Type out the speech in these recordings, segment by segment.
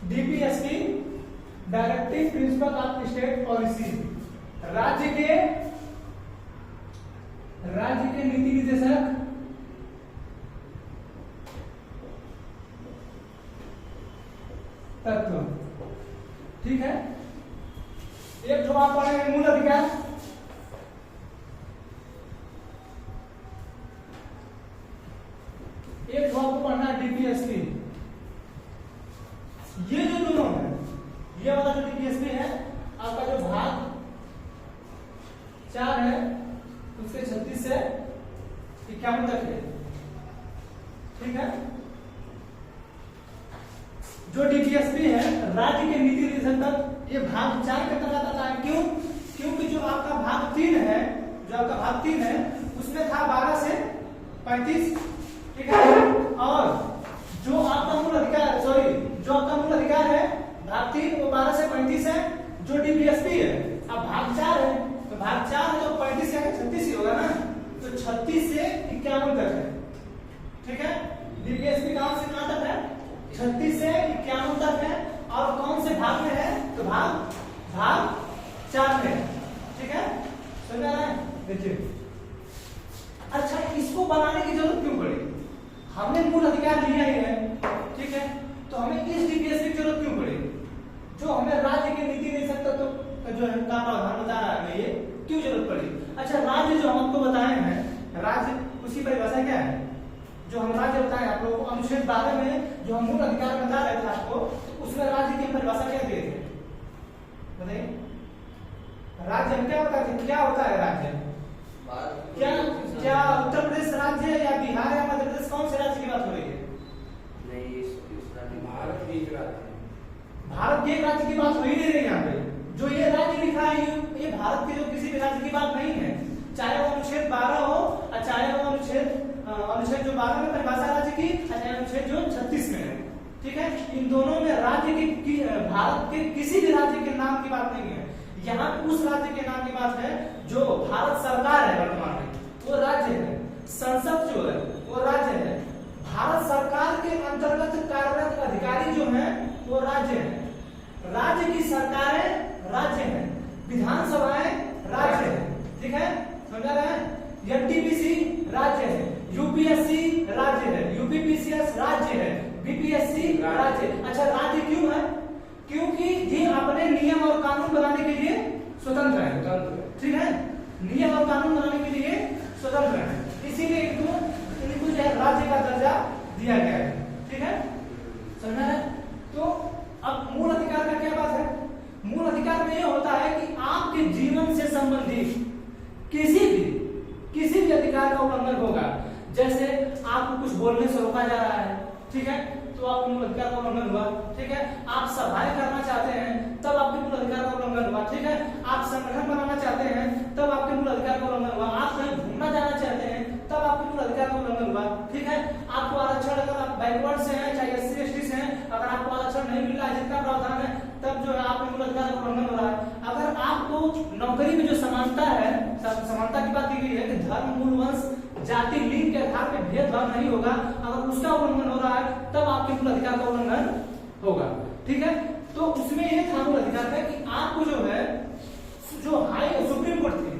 DPSP directive principle of state policy, राज्य के नीति निर्देशक तत्व। ठीक है, एक जो आप पढ़ेंगे मूल अधिकार, एक जो आपको पढ़ना है डीपीएसपी। ये जो दोनों है, ये वाला जो डीपीएसपी है आपका जो भाग 4 है उसके 36 से 51 तक है। ठीक है, जो डीपीएसपी है राज्य के नीति निर्देशन तक, ये भाग 4 के तहत आता है। क्यों? क्योंकि जो आपका भाग 3 है, जो आपका भाग 3 है उसमें था 12 से 35। ठीक है, और जो आपका मूल अधिकार, सॉरी, जो आपका मूल अधिकार है भाग 3 वो 12 से 35 है। जो डीपीएसपी है अब भाग 4 है, तो भाग 4 है तो 35 या 36 ही होगा ना, तो 36 से 51 तक है। ठीक है, डीपीएसपी कहां से कहां तक है? 36 से 51 तक है। और कौन से भाग में है? तो भाग 4 में। ठीक है, समझ आ रहा है? देखिए, अच्छा इसको बनाने की जरूरत क्यों पड़ी? हमने मूल अधिकार लिया ही है, ठीक है, तो हमें इस डीपीएसपी की जरूरत क्यों पड़ी? जो हमें राज्य के नीति निर्देशक तत्व तो जो है का प्रावधान बता रहा है, ये क्यों जरूरत पड़ी? अच्छा, राज्य जो हम आपको बताए हैं, राज्य उसकी परिभाषा क्या है? जो हम राज्य बताए आप लोगों को अनुच्छेद 12 में जो हम मूल अधिकार बता रहे थे आपको, उसमें राज्य की परिभाषा क्या दिए थे बताइए? राज्य हम क्या बताते थे, क्या होता है राज्य? क्या क्या उत्तर प्रदेश राज्य है या बिहार या मध्य प्रदेश, कौन से राज्य की बात हो रही है? नहीं, भारत के एक राज्य, भारत के एक राज्य की बात हो ही नहीं रही यहाँ पे। जो ये राज्य लिखा है ये भारत के जो किसी भी राज्य की बात नहीं है, चाहे वो अनुच्छेद 12 हो और चाहे वो अनुच्छेद जो 12 में परिभाषा राज्य की, चाहे अनुच्छेद जो 36 में है। ठीक है, इन दोनों में राज्य की भारत के किसी भी राज्य के नाम की बात नहीं है। यहाँ उस राज्य के नाम की बात है जो भारत सरकार है वर्तमान में, वो राज्य है। संसद जो है वो राज्य है। भारत सरकार के अंतर्गत कार्यरत अधिकारी जो है वो राज्य है। राज्य की सरकारें राज्य है, विधानसभाएं राज्य है। ठीक है, समझा रहे हैं? एनटीपीसी राज्य है, यूपीएससी राज्य है, यूपीपीसीएस राज्य है, बीपीएससी राज्य। अच्छा, राज्य क्यों है? क्योंकि ये अपने नियम और कानून बनाने के लिए स्वतंत्र है। ठीक है, नियम और कानून बनाने के लिए स्वतंत्र है, इसीलिए इनको जो है राज्य का दर्जा दिया गया है। ठीक है, समझा है? तो अब मूल अधिकार का क्या बात है? मूल अधिकार में यह होता है कि आपके जीवन से संबंधित किसी भी अधिकार का उल्लंघन होगा। जैसे आपको कुछ बोलने से रोका जा रहा है, ठीक है, तो आपके मूल अधिकार का उल्लंघन हुआ। ठीक है, आप सभाएं करना चाहते हैं तब आपके मूल अधिकार का उल्लंघन हुआ। ठीक है, आप संगठन बनाना चाहते हैं तब आपके मूल अधिकार का उल्लंघन हुआ। आप कहीं घूमना जाना चाहते हैं तब आपके मूल अधिकार का उल्लंघन हुआ। ठीक है, आपको आरक्षण, अगर आप बैकवर्ड से हैं चाहे SC ST से हैं, अगर आपको आरक्षण नहीं मिल रहा है जितना प्रावधान है, तब जो है आपके मूल अधिकार का उल्लंघन हो रहा है। अगर आपको नौकरी में जो समानता है, समानता की बात की गई है कि धर्म, मूल, वंश, जाति, लिंग के आधार पर भेदभाव नहीं होगा, अगर उसका उल्लंघन हो रहा है तब आपके मूल अधिकार का उल्लंघन होगा। ठीक है, तो उसमें यह था मूल अधिकार है कि आपको जो है जो हाई सुप्रीम कोर्ट थी,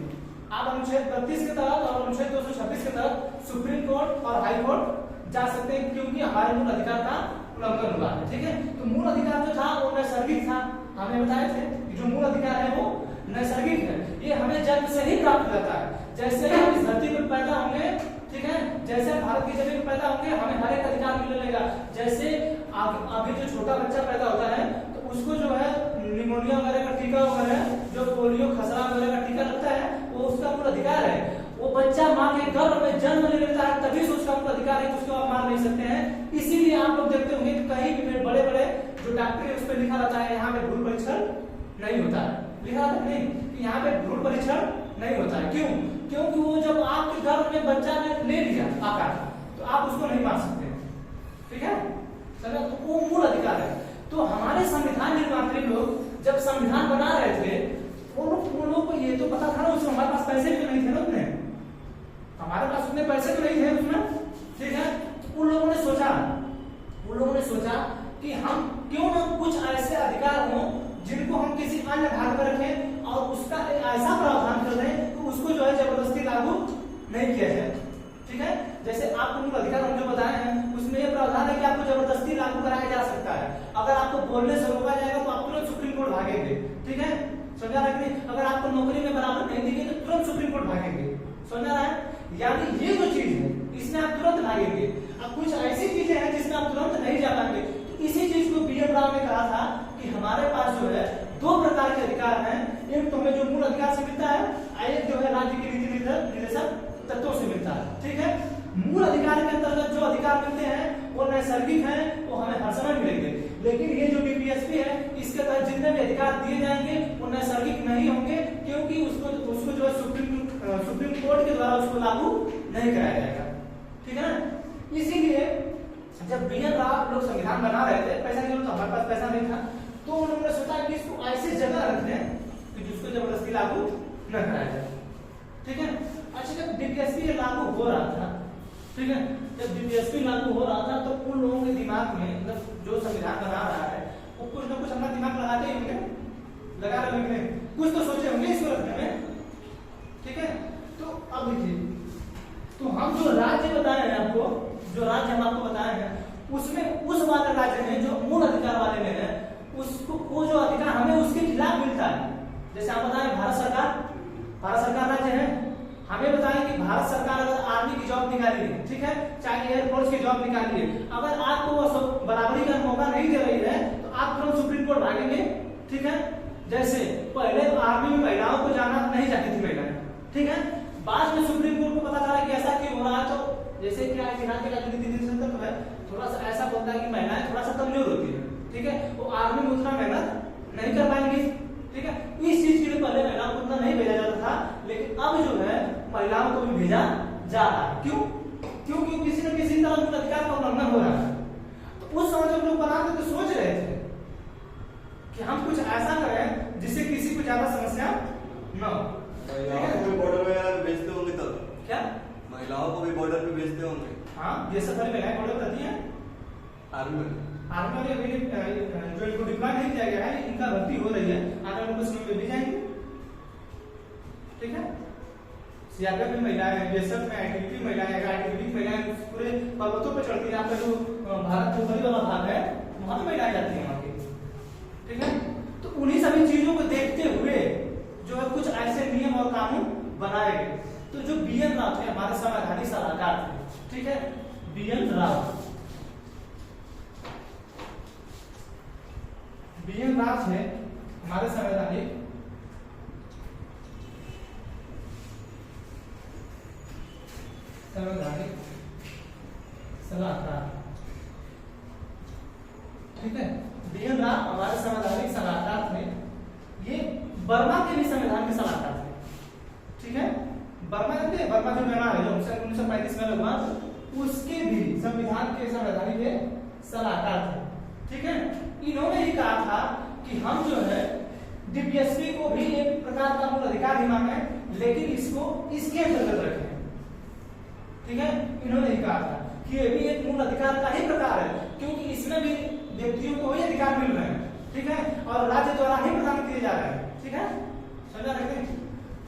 आप अनुच्छेद 32 के तहत और अनुच्छेद 226 के तहत सुप्रीम कोर्ट और हाई कोर्ट जा सकते हैं, क्योंकि हमारे मूल अधिकार का उल्लंघन हुआ है। ठीक है, तो मूल अधिकार जो था वो नैसर्गिक था। हमें बताए थे कि जो मूल अधिकार है वो नैसर्गिक है, ये हमें जन्म से ही प्राप्त हो जाता है। जैसे हम इस धरती पर पैदा होंगे, ठीक है, जैसे भारत की जमीन पर पैदा होंगे, हमें हर एक अधिकार मिलेगा। जैसे अभी जो छोटा बच्चा पैदा होता है तो उसको जो है निमोनिया वगैरह का टीका वगैरह, जो पोलियो, खसरा वगैरह का टीका लगता है, वो उसका मूल अधिकार है। वो बच्चा माँ के गर्भ में जन्म ले लेता है तभी से उसका मूल अधिकार है, उसको आप मार नहीं सकते हैं। इसीलिए आप लोग देखते होंगे कि कहीं भी बड़े बड़े जो डॉक्टर है उस पर लिखा रहता है यहाँ पे भ्रूण परीक्षण नहीं होता है, लिखा रहता नहीं कि यहाँ पे भ्रूण परीक्षण नहीं होता है। क्यों? क्योंकि वो जब आपके गर्भ में बच्चा ने ले लिया आकार, तो आप उसको नहीं मार सकते। ठीक है, चलो, तो वो मूल अधिकार है। तो हमारे संविधान निर्मात्री लोग जब संविधान बना रहे थे, वो लोग को ये तो पता था ना, उसमें हमारे पास पैसे भी नहीं थे ना, उतने हमारे पास उतने पैसे तो नहीं थे उसमें। ठीक है, उन लोगों ने सोचा कि हम क्यों ना कुछ ऐसे अधिकार हों जिनको हम किसी अन्य भाग में रखें और उसका ऐसा प्रावधान कर दें कि उसको जो है जबरदस्ती लागू नहीं किया जाए। ठीक है, जैसे आपको मूल अधिकार हम जो बताए हैं उसमें यह प्रावधान है कि आपको जबरदस्ती लागू कराया जा सकता है। अगर आपको बोलने से रोका जाएगा तो आप तुरंत सुप्रीम कोर्ट भागेंगे। ठीक है, समझा रहा है? अगर आपको नौकरी में बराबर नहीं दी गई तो तुरंत सुप्रीम कोर्ट भागेंगे। समझा रहा है? यानी ये जो चीज है इसमें आप तुरंत भागेंगे। अब कुछ ऐसी चीजें हैं जिसमें आप तुरंत नहीं जा पाएंगे। तो इसी चीज को बी.एन. राव ने कहा था कि हमारे पास जो है दो प्रकार के अधिकार हैं, एक तो हमें जो मूल अधिकार से मिलता है और एक जो है राज्य के नीति निर्देशक तत्वों से मिलता है। ठीक है, मूल अधिकार के अंतर्गत जो अधिकार मिलते हैं वो नैसर्गिक हैं, वो हमें हर समय मिलेंगे। लेकिन ये जो बीपीएसपी है इसके तहत जितने भी अधिकार दिए जाएंगे वो नैसर्गिक नहीं होंगे, क्योंकि उसको जो है सुप्रीम कोर्ट के द्वारा उसको लागू नहीं कराया जाएगा। ठीक है ना, इसीलिए जब बी.एन. राव लोग संविधान बना रहे थे, पैसा नहीं तो हमारे पास पैसा नहीं था, तो उन्होंने सोचा कि इसको ऐसी जगह रख दें कि जिसको जबरदस्ती लागू न कराया जाए। ठीक है, अच्छा जब बीपीएसपी लागू हो रहा था, ठीक है, जब बीपीएसपी लागू हो रहा था तो उन लोगों के दिमाग में, मतलब जो संविधान बना रहा है वो कुछ ना कुछ अपना दिमाग लगाते ही होंगे, लगा रहे होंगे, कुछ तो सोचे होंगे इसको रखने में। ठीक है, तो अब देखिए, तो हम जो राज्य बताए हैं आपको, जो राज्य हम आपको बताए हैं उसमें उस वाले राज्य में जो मूल अधिकार वाले में है उसको वो जो अधिकार हमें उसके खिलाफ मिलता है। जैसे आप बताएं भारत सरकार राज्य है, हमें बताएं कि भारत सरकार अगर आर्मी की जॉब निकाली है, ठीक है, चाहे एयरफोर्स की जॉब निकाली है, अगर आपको वो बराबरी का मौका नहीं दे रही है तो आप तुरंत सुप्रीम कोर्ट भागेंगे। ठीक है, जैसे पहले आर्मी में महिलाओं को जाना नहीं चाहती थी महिलाएं, ठीक है, बाद में सुप्रीम कोर्ट को पता चला कि ऐसा क्यों हो रहा है, तो जैसे क्या है बिहार के राजनीति संदर्भ है थोड़ा सा ऐसा बोलता है कि महिलाएं थोड़ा सा कमजोर होती है। ठीक है, वो आर्मी में उतना मेहनत नहीं कर पाएंगी। ठीक है, इस चीज के लिए पहले महिलाओं को उतना नहीं भेजा जाता था, लेकिन अब जो है महिलाओं को भी भेजा जा रहा है। क्योंकि किसी न किसी तरह उनका अधिकार का उल्लंघन हो रहा है। तो उस समय जब लोग बनाते तो सोच रहे थे कि हम कुछ ऐसा करें जिससे किसी को ज्यादा समस्या न हो। महिलाओं को भी बॉर्डर में भेजते होंगे तब क्या? महिलाओं को भी बॉर्डर पे भेजते होंगे। हाँ, ये सब सारी महिलाएं बॉर्डर पर रहती हैं आर्मी में। आर्मी में जो इनको डिप्लॉय नहीं किया गया है, इनका भर्ती हो रही है, आने वाले कुछ समय में भी जाएंगे। ठीक है, सीआरपीएफ में महिलाएं, बीएसएफ में आईटीबीपी महिलाएं, आईटीबीपी महिलाएं पूरे पर्वतों पर चढ़ती है। आपका जो भारत के ऊपरी वाला भाग है वहां पे महिलाएं जाती हैं वहां के। ठीक है, तो उन्हीं सभी चीजों को देखते हुए जो है कुछ ऐसे नियम और कानून बनाए गए। तो जो बी.एन. राव थे हमारे संवैधानिक सलाहकार थे। ठीक है, बी.एन. राव थे हमारे संवैधानिक सलाहकार। ठीक है, बी.एन. राव हमारे संवैधानिक सलाहकार थे। ये बर्मा के भी संविधान के सलाहकार थे। ठीक है, बर्मा जो म्यांमार है जो 1935 में लगा, उसके भी संविधान के संवैधानिक सलाहकार थे। ठीक है, इन्होंने ही कहा था कि हम जो है बीपीएसपी को भी एक प्रकार का मूल अधिकार ही माने, लेकिन इसको इसके अंतर्गत रखें। ठीक है, इन्होंने ही कहा था कि ये भी एक मूल अधिकार का ही प्रकार है, क्योंकि इसमें भी व्यक्तियों को ही अधिकार मिल रहे हैं। ठीक है, और राज्य द्वारा ही प्रदान किए जा रहे हैं। ठीक है, समझा रहे हैं?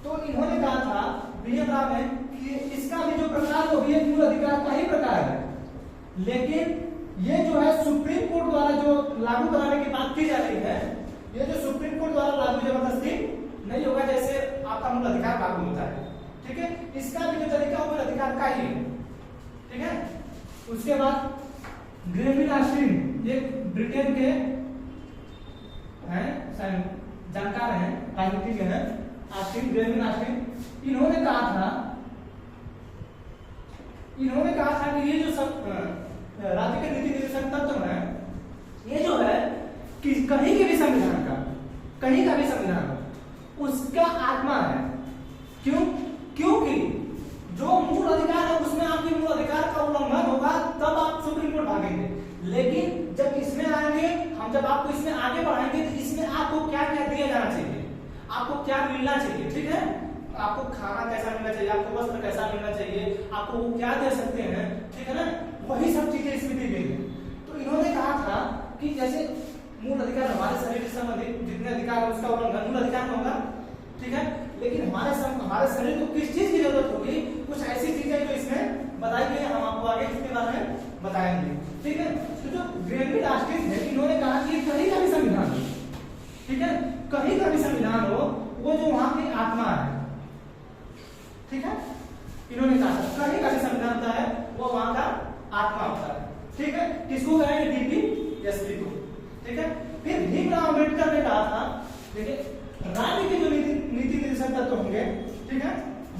तो इन्होंने कहा था बी.एन. राव ने कि इसका भी जो प्रकार वो भी एक मूल अधिकार का ही प्रकार है, लेकिन ये जो है सुप्रीम कोर्ट द्वारा जो लागू कराने की बात की जा रही है, ये जो सुप्रीम कोर्ट द्वारा लागू जबरदस्ती नहीं होगा जैसे आपका मूल अधिकार लागू होता है। ठीक है, इसका भी जो तरीका मूल अधिकार का ही है। ठीक है, उसके बाद ग्रेविन ऑस्टिन, ये ब्रिटेन के हैं, जानकार हैं, राजनीति के हैं, ग्रेविन ऑस्टिन, इन्होंने कहा था कि ये जो सब राज्य के नीति निर्देशक तत्व है, ये जो है कि कहीं के भी संविधान का, कहीं का भी संविधान उसका आत्मा है। क्योंकि जो मूल अधिकार है उसमें आपके मूल अधिकार का उल्लंघन होगा तब आप सुप्रीम कोर्ट भागेंगे, लेकिन जब इसमें आएंगे, हम जब आपको इसमें आगे बढ़ाएंगे तो इसमें आपको क्या क्या दिया जाना चाहिए, आपको क्या मिलना चाहिए। ठीक है, आपको खाना कैसा मिलना चाहिए, आपको वस्त्र कैसा मिलना चाहिए, आपको वो क्या दे सकते हैं। ठीक है ना, वही सब चीजें इसमें दी गई है। तो इन्होंने कहा था कि उसका उल्लंघन मूल अधिकार में होगा, ठीक है। लेकिन हमारे शरीर को किस चीज की जरूरत होगी, कुछ ऐसी चीजें जो इसमें बताई गई है, हम आपको आगे इसके बारे में बताएंगे, ठीक है। तो जो ग्रेनविल आस्टिन है, इन्होंने कहा कि कहीं का भी संविधान हो, ठीक है, कहीं का भी संविधान हो, वो जो वहां की आत्मा है, ठीक है, इन्होंने कहा कहीं का भी संविधान होता है वो वहां का आत्मा होता है, ठीक है। किसको कहेंगे? डीपीएसपी को, ठीक है। फिर भीमराव अम्बेडकर ने कहा था, देखिए राज्य के जो नीति निर्देशक तत्व होंगे, ठीक है,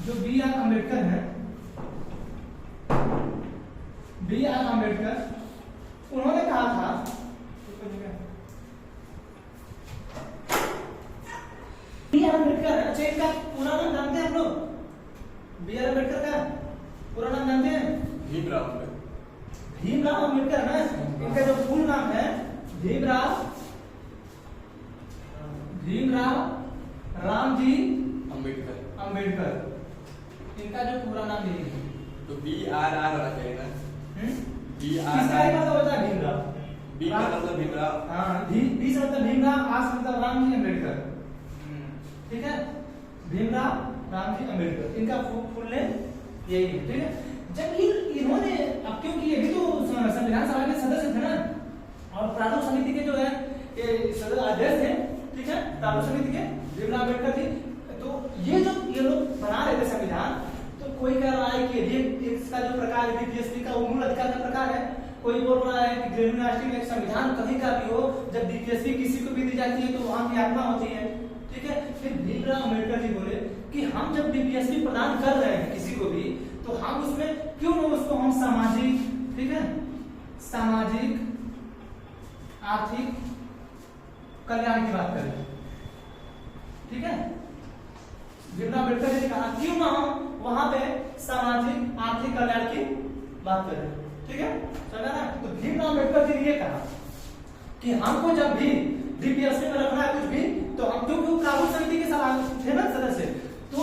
जो बी.आर. अम्बेडकर है, बी.आर. अम्बेडकर, उन्होंने कहा था, बी.आर. अम्बेडकर, अच्छा इनका पूरा नाम जानते हैं हम लोग? बी.आर. अम्बेडकर का पूरा नाम जानते हैं? भीमराव अम्बेडकर है। इनका जो फुल नाम है भीमराव रामजी अम्बेडकर, इनका जो पूरा नाम यही है। तो BRR होना चाहिए ना? किसका मतलब होता है? भीमराव। बी का मतलब भीमराव, हाँ, बी से मतलब भीमराव, आर से मतलब रामजी अम्बेडकर, ठीक है, भीमराव रामजी अम्बेडकर, इनका फुल नेम यही है, ठीक है। जब इन्होंने, अब क्योंकि ये भी तो संविधान सभा के सदस्य थे ना, और प्रारूप समिति के जो है अध्यक्ष थे, ठीक है, प्रारूप समिति के भीमराव अम्बेडकर थी। तो ये लोग बना रहे थे संविधान, तो कोई कह रहा है कि इसका जो प्रकार है डीपीएसपी का, वो मूल अधिकार का प्रकार है। कोई बोल रहा है कि ग्रेनविल आस्टिन में संविधान कहीं का भी हो, जब डीपीएसपी किसी को भी दी जाती है तो वहां की आत्मा होती है, ठीक है। फिर भीमराव अम्बेडकर जी बोले कि हम जब डीपीएसपी प्रदान कर रहे हैं किसी को भी, तो हम उसमें क्यों ना उसको हम सामाजिक, ठीक है, सामाजिक आर्थिक कल्याण की बात करें, ठीक है। भीमराव अम्बेडकर जी ने कहा क्यों ना हम वहां पे सामाजिक आर्थिक कल्याण की बात करें, ठीक है, समझा ना। तो भीमराव अम्बेडकर जी ने ये कहा कि हमको जब भी डीपीएसपी में रखना है कुछ भी, तो हम क्योंकि प्रारूप समिति के थे ना सदस्य, तो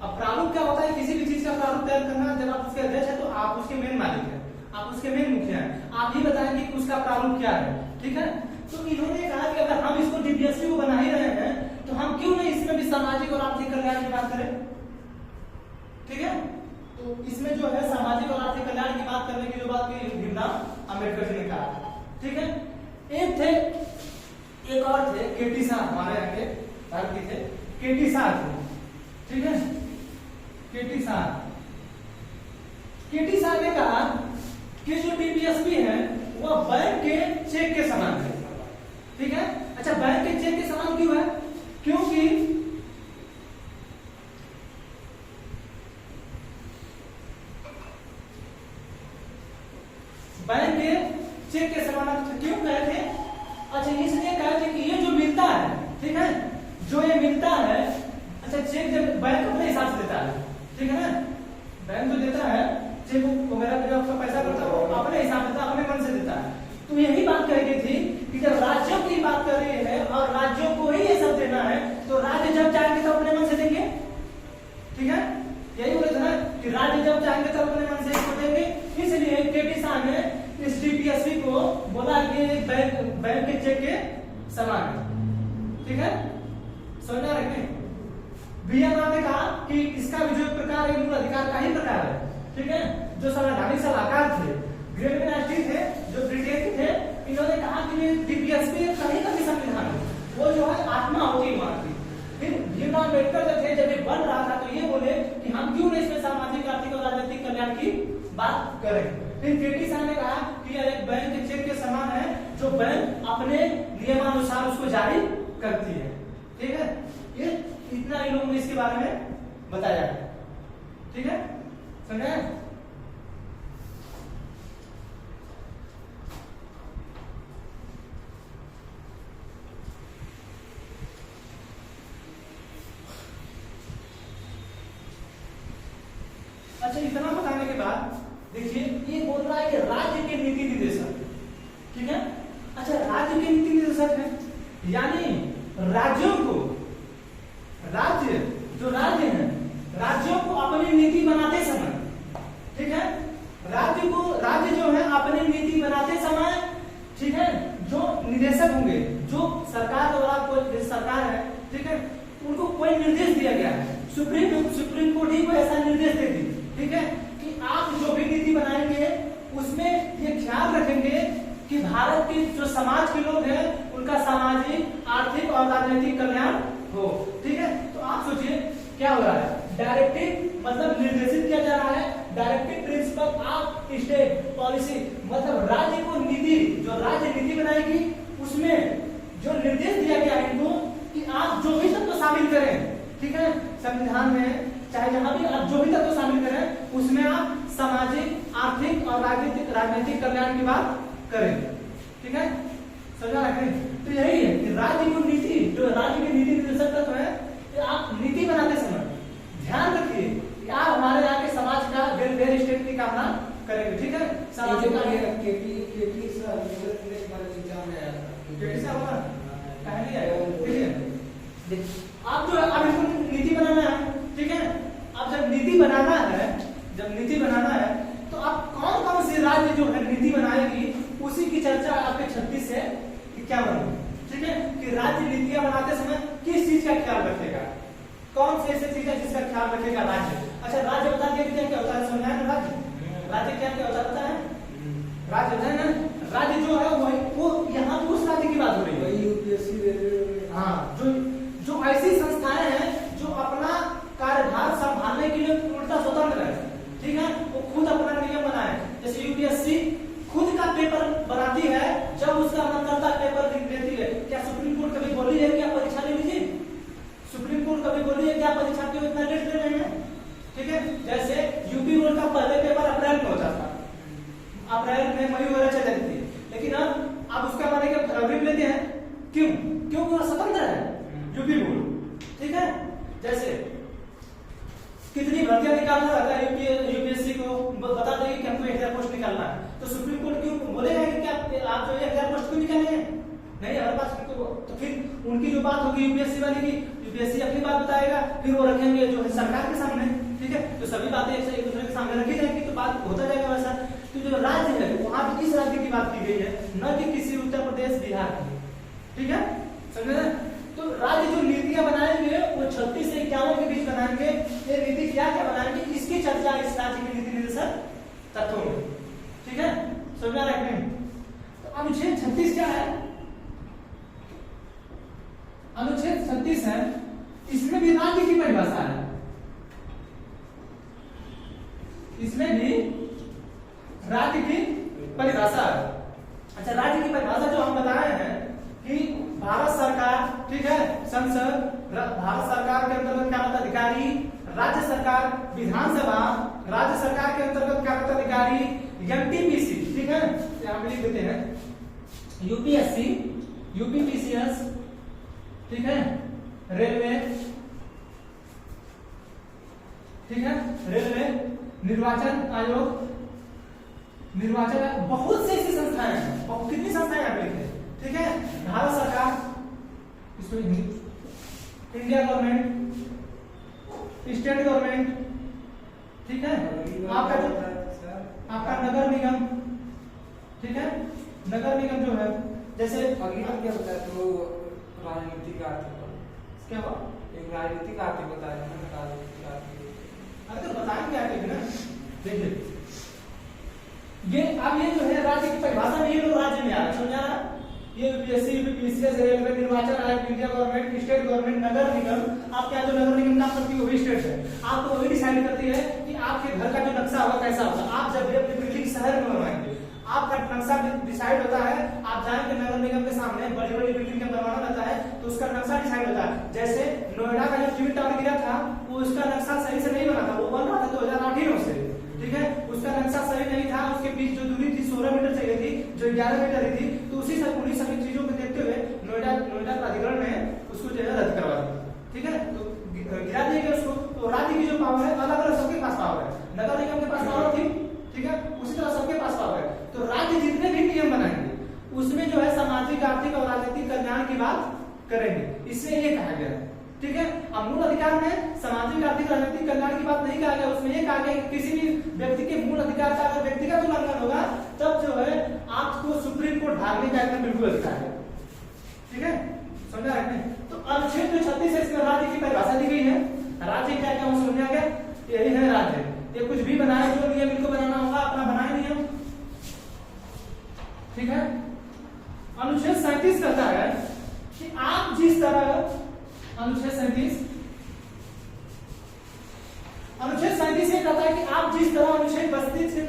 अब प्रारूप क्या होता है? किसी भी चीज का प्रारूप तैयार करना, जब आप उसके अध्यक्ष है तो आप उसके मेन मालिक हैं, आप उसके मेन मुखिया हैं, आप ही बताएंगे कि उसका प्रारूप क्या है, ठीक है। तो इन्होंने कहा कि अगर हम इसको डीपीएसपी को बना ही रहे हैं, तो हम क्यों नहीं इसमें भी सामाजिक और आर्थिक कल्याण की बात करें, ठीक है। तो इसमें जो है सामाजिक और आर्थिक कल्याण की बात करने की जो बात की भीमराव अम्बेडकर जी ने कहा, ठीक है। एक और थे केटी शाह, हमारे यहाँ के भारत के थे, केटी शाह थे, ठीक है, केटी शाह ने कहा कि जो डीपीएसपी है वो बैंक के चेक के समान है, ठीक है। अच्छा, बैंक के चेक के समान क्यों है? क्योंकि बैंक के चेक के समान क्यों कहे थे? अच्छा, इसलिए कहे थे कि ये जो मिलता है, ठीक है, जो ये मिलता है, अच्छा चेक जब बैंक अपने हिसाब से देता है, ठीक है ना, बैंक जो देता है चेक वगैरह जो आपका पैसा करता है वो अपने हिसाब से, अपने मन से देता है। तो यही बात कही गई थी कि जब राज्यों की बात कर रही है और राज्यों को ही ये सब देना है, तो राज्य जब चाहेंगे तो अपने मन से देंगे, ठीक है, यही बोले थे ना कि राज्य जब चाहेंगे तो अपने मन से इसको देंगे। इसलिए केटी शाह ने इस डीपीएसपी को बोला कि बैंक के चेक के समान है, ठीक है, समझा रहे? बी.आर. ने कहा कि इसका भी जो प्रकार है मूल अधिकार का ही प्रकार है, ठीक है। जो संवैधानिक सलाहकार थे, ग्रेनविल आस्टिन थे, जो ब्रिटेन के थे, इन्होंने कहा कि डीपीएसपी कहीं का भी संविधान है, वो जो है आत्मा होती है वहां की। फिर भीमराव अम्बेडकर जब थे, जब ये बन रहा था, तो ये बोले कि हम क्यों नहीं इसमें सामाजिक आर्थिक और राजनीतिक कल्याण की बात करें। फिर केटी शाह ने कहा कि यह एक बैंक के चेक के समान है, जो बैंक अपने नियमानुसार उसको जारी करती है, ठीक है। ये इतना इन लोगों ने इसके बारे में बताया, ठीक है, समझे? अच्छा, इतना बताने के बाद देखिए ये बोल रहा है कि राज्य के नीति निर्देशक, ठीक है। अच्छा, राज्य के नीति निर्देशक है, यानी राज्यों को, राज्य जो राज्य है, राज्यों को अपनी नीति बनाते समय, ठीक है, राज्य जो है अपनी नीति बनाते समय, ठीक है, जो निदेशक होंगे, जो सरकार द्वारा कोई सरकार है कोई निर्देश दिया गया है, सुप्रीम कोर्ट ही को ऐसा निर्देश देती, ठीक है, कि आप जो भी नीति बनाएंगे उसमें ये ख्याल रखेंगे कि भारत के जो समाज के लोग हैं उनका सामाजिक, आर्थिक और राजनीतिक कल्याण हो, ठीक है। तो आप सोचिए क्या हो रहा है, डायरेक्टिव मतलब निर्देशित किया जा रहा है, directive principle of state policy मतलब राज्य को नीति, जो राज्य नीति बनाएगी उसमें जो निर्देश दिया गया है इनको कि आप जो भी तत्व शामिल करें, ठीक है, संविधान में चाहे जहां भी आप जो भी तत्व शामिल करें उसमें आप सामाजिक, आर्थिक और राजनीतिक कल्याण की बात करें, ठीक है, समझा रहे। तो यही है कि राज्य को नीति, जो राज्य की नीति निर्देशक तत्व है, कि आप नीति बनाते समय ध्यान रखिए कि आप हमारे यहाँ के समाज का वेलफेयर स्टेट की कामना करेंगे, ठीक है। समाज का केपी सर एक बार एग्जाम में आया था, कैसा होगा पहले आएगा, ठीक है। आप जो अब इसको नीति बनाना है, ठीक है, अब जब नीति बनाना है, तो आप कौन कौन से राज्य जो है नीति बनाएगी उसी की चर्चा आपके 36 से क्या बनेगी, ठीक है, कि राज्य नीतियां बनाते समय किस चीज का ख्याल रखेगा, कौन से ऐसे चीज है जिसका ख्याल रखेगा राज्य। अच्छा, राज्य बता दिया क्या होता है, समझा है ना, राज्य क्या होता है पता है, राज्य होता है ना, राज्य जो है वो यहाँ उस राज्य की बात हो रही है, यूपीएससी, हाँ, जो ऐसी संस्थाएं हैं जो अपना कार्यभार संभालने के लिए पूर्णतः स्वतंत्र है, ठीक है, वो खुद अपना नियम बनाए, जैसे यूपीएससी खुद का पेपर बनाती है, जब उसका मन करता पेपर लिख देती है। क्या सुप्रीम कोर्ट कभी बोली है कि आप परीक्षा ले लीजिए, सुप्रीम कोर्ट कभी बोली है कि आप परीक्षा क्यों इतना लेट ले रहे हैं, ठीक है। जैसे यूपी बोर्ड का पहले पेपर अप्रैल में होता था, अप्रैल में मई वगैरह चल जाती थी, लेकिन अब उसका माने कि फरवरी में लेते हैं, क्यों वो स्वतंत्र है यूपी बोर्ड, ठीक है। जैसे कितनी भर्तियां निकालना रहता है यूपीएससी को बता देगी कि हमको 1000 पोस्ट निकालना है, तो सुप्रीम कोर्ट क्यों बोलेगा कि आप जो 1000 पोस्ट क्यों निकालेंगे, नहीं, हमारे पास तो फिर उनकी जो बात होगी यूपीएससी वाली की, यूपीएससी अपनी बात बताएगा, फिर वो रखेंगे जो है सरकार के सामने, ठीक है, तो सभी बातें एक दूसरे के सामने रखी जाएंगी, तो बात होता जाएगा वैसा। तो जो राज्य है वहां भी किस राज्य की बात की गई है, न कि किसी उत्तर प्रदेश बिहार की, ठीक है, समझे। तो राज्य जो नीतियां बनाएंगे वो 36 से 51 के बीच बनाएंगे, ये नीति क्या बनाएंगे इसकी चर्चा इस राज्य के नीति निर्देशक तत्वों में, ठीक है, समझा रहे हैं। तो अनुच्छेद 36 क्या है, अनुच्छेद 36 है, इसमें भी राज्य की परिभाषा है, इसमें भी राज्य की परिभाषा है। अच्छा, राज्य की परिभाषा जो हम बताए हैं कि भारत सरकार, ठीक है, संसद, भारत सरकार के अंतर्गत कार्यरत अधिकारी, राज्य सरकार, विधानसभा, राज्य सरकार के अंतर्गत कार्यरत अधिकारी, एमटीपीसी, ठीक है, यहाँ पे लिख देते हैं, यूपीएससी, यूपीपीसीएस, ठीक है, रेलवे, ठीक है, रेलवे, निर्वाचन आयोग, बहुत से ऐसी संस्थाएं हैं, और कितनी संस्थाएं यहाँ पे लिखे, ठीक है, भारत सरकार, इसको इंडिया गवर्नमेंट, स्टेट गवर्नमेंट, ठीक है, आपका नगर निगम, ठीक है, नगर निगम जो है, जैसे अगला क्या बताया तो राजनीतिक आर्थिक, क्या हुआ, एक राजनीतिक आर्थिक बताया ना, राजनीतिक आर्थिक, अरे तो बताएंगे आगे ना, देखिए ये अब ये जो है राज्य की परिभाषा में ये लोग राज्य में आ रहा है, समझा रहा, ये यूपीएससी, यूपीपीसीएस, रेलवे, निर्वाचन आयोग, इंडिया गवर्नमेंट, स्टेट गवर्नमेंट, नगर निगम, आपके यहाँ जो नगर निगम काम करती है वो भी स्टेट है, आपको वही डिसाइड करती है कि आपके घर का जो नक्शा होगा कैसा होगा। आप जब भी अपनी बिल्डिंग शहर में बनवाएंगे, आपका नक्शा डिसाइड होता है, आप जाएंगे नगर निगम के सामने, बड़ी बड़ी बिल्डिंग जब बनवाना रहता है तो उसका नक्शा डिसाइड होता है। जैसे नोएडा का जो ट्विन टावर गिरा था, वो उसका नक्शा सही से नहीं बना था, वो बन रहा था 2008 से, ठीक है, उसका नक्शा सही नहीं था, उसके बीच जो दूरी थी 16 मीटर चाहिए थी, जो 11 मीटर थी, तो उसी सब उन्हीं सभी चीजों को देखते हुए नोएडा प्राधिकरण ने उसको जो है रद्द करवा दिया, ठीक है, तो गिरा दिया गया उसको। तो राज्य की जो पावर है अलग अलग सबके पास पावर है, नगर निगम के पास पावर थी, ठीक है, उसी तरह सबके पास पावर है। तो राज्य जितने भी नियम बनाएंगे उसमें जो है सामाजिक, आर्थिक और राजनीतिक कल्याण की बात करेंगे, इसमें ये कहा गया है, ठीक है। अब मूल अधिकार में सामाजिक, आर्थिक, राजनीतिक कल्याण की बात नहीं कहा गया, उसमें ये कहा गया कि किसी भी व्यक्ति के मूल अधिकार का अगर व्यक्तिगत उल्लंघन होगा तब जो है आपको सुप्रीम कोर्ट भागने का एकदम बिल्कुल अधिकार है, ठीक है, समझा आपने? तो अनुच्छेद जो 36 है इसमें राज्य की परिभाषा दी गई है। राज्य क्या क्या समझ में आ गया? यही है राज्य। ये कुछ भी बनाए, जो नियम इनको बनाना होगा अपना बनाए नियम, ठीक है। अनुच्छेद 37 कहता है कि आप जिस तरह, अनुच्छेद 37 ये कहता है कि आप जिस तरह अनुच्छेद 32 के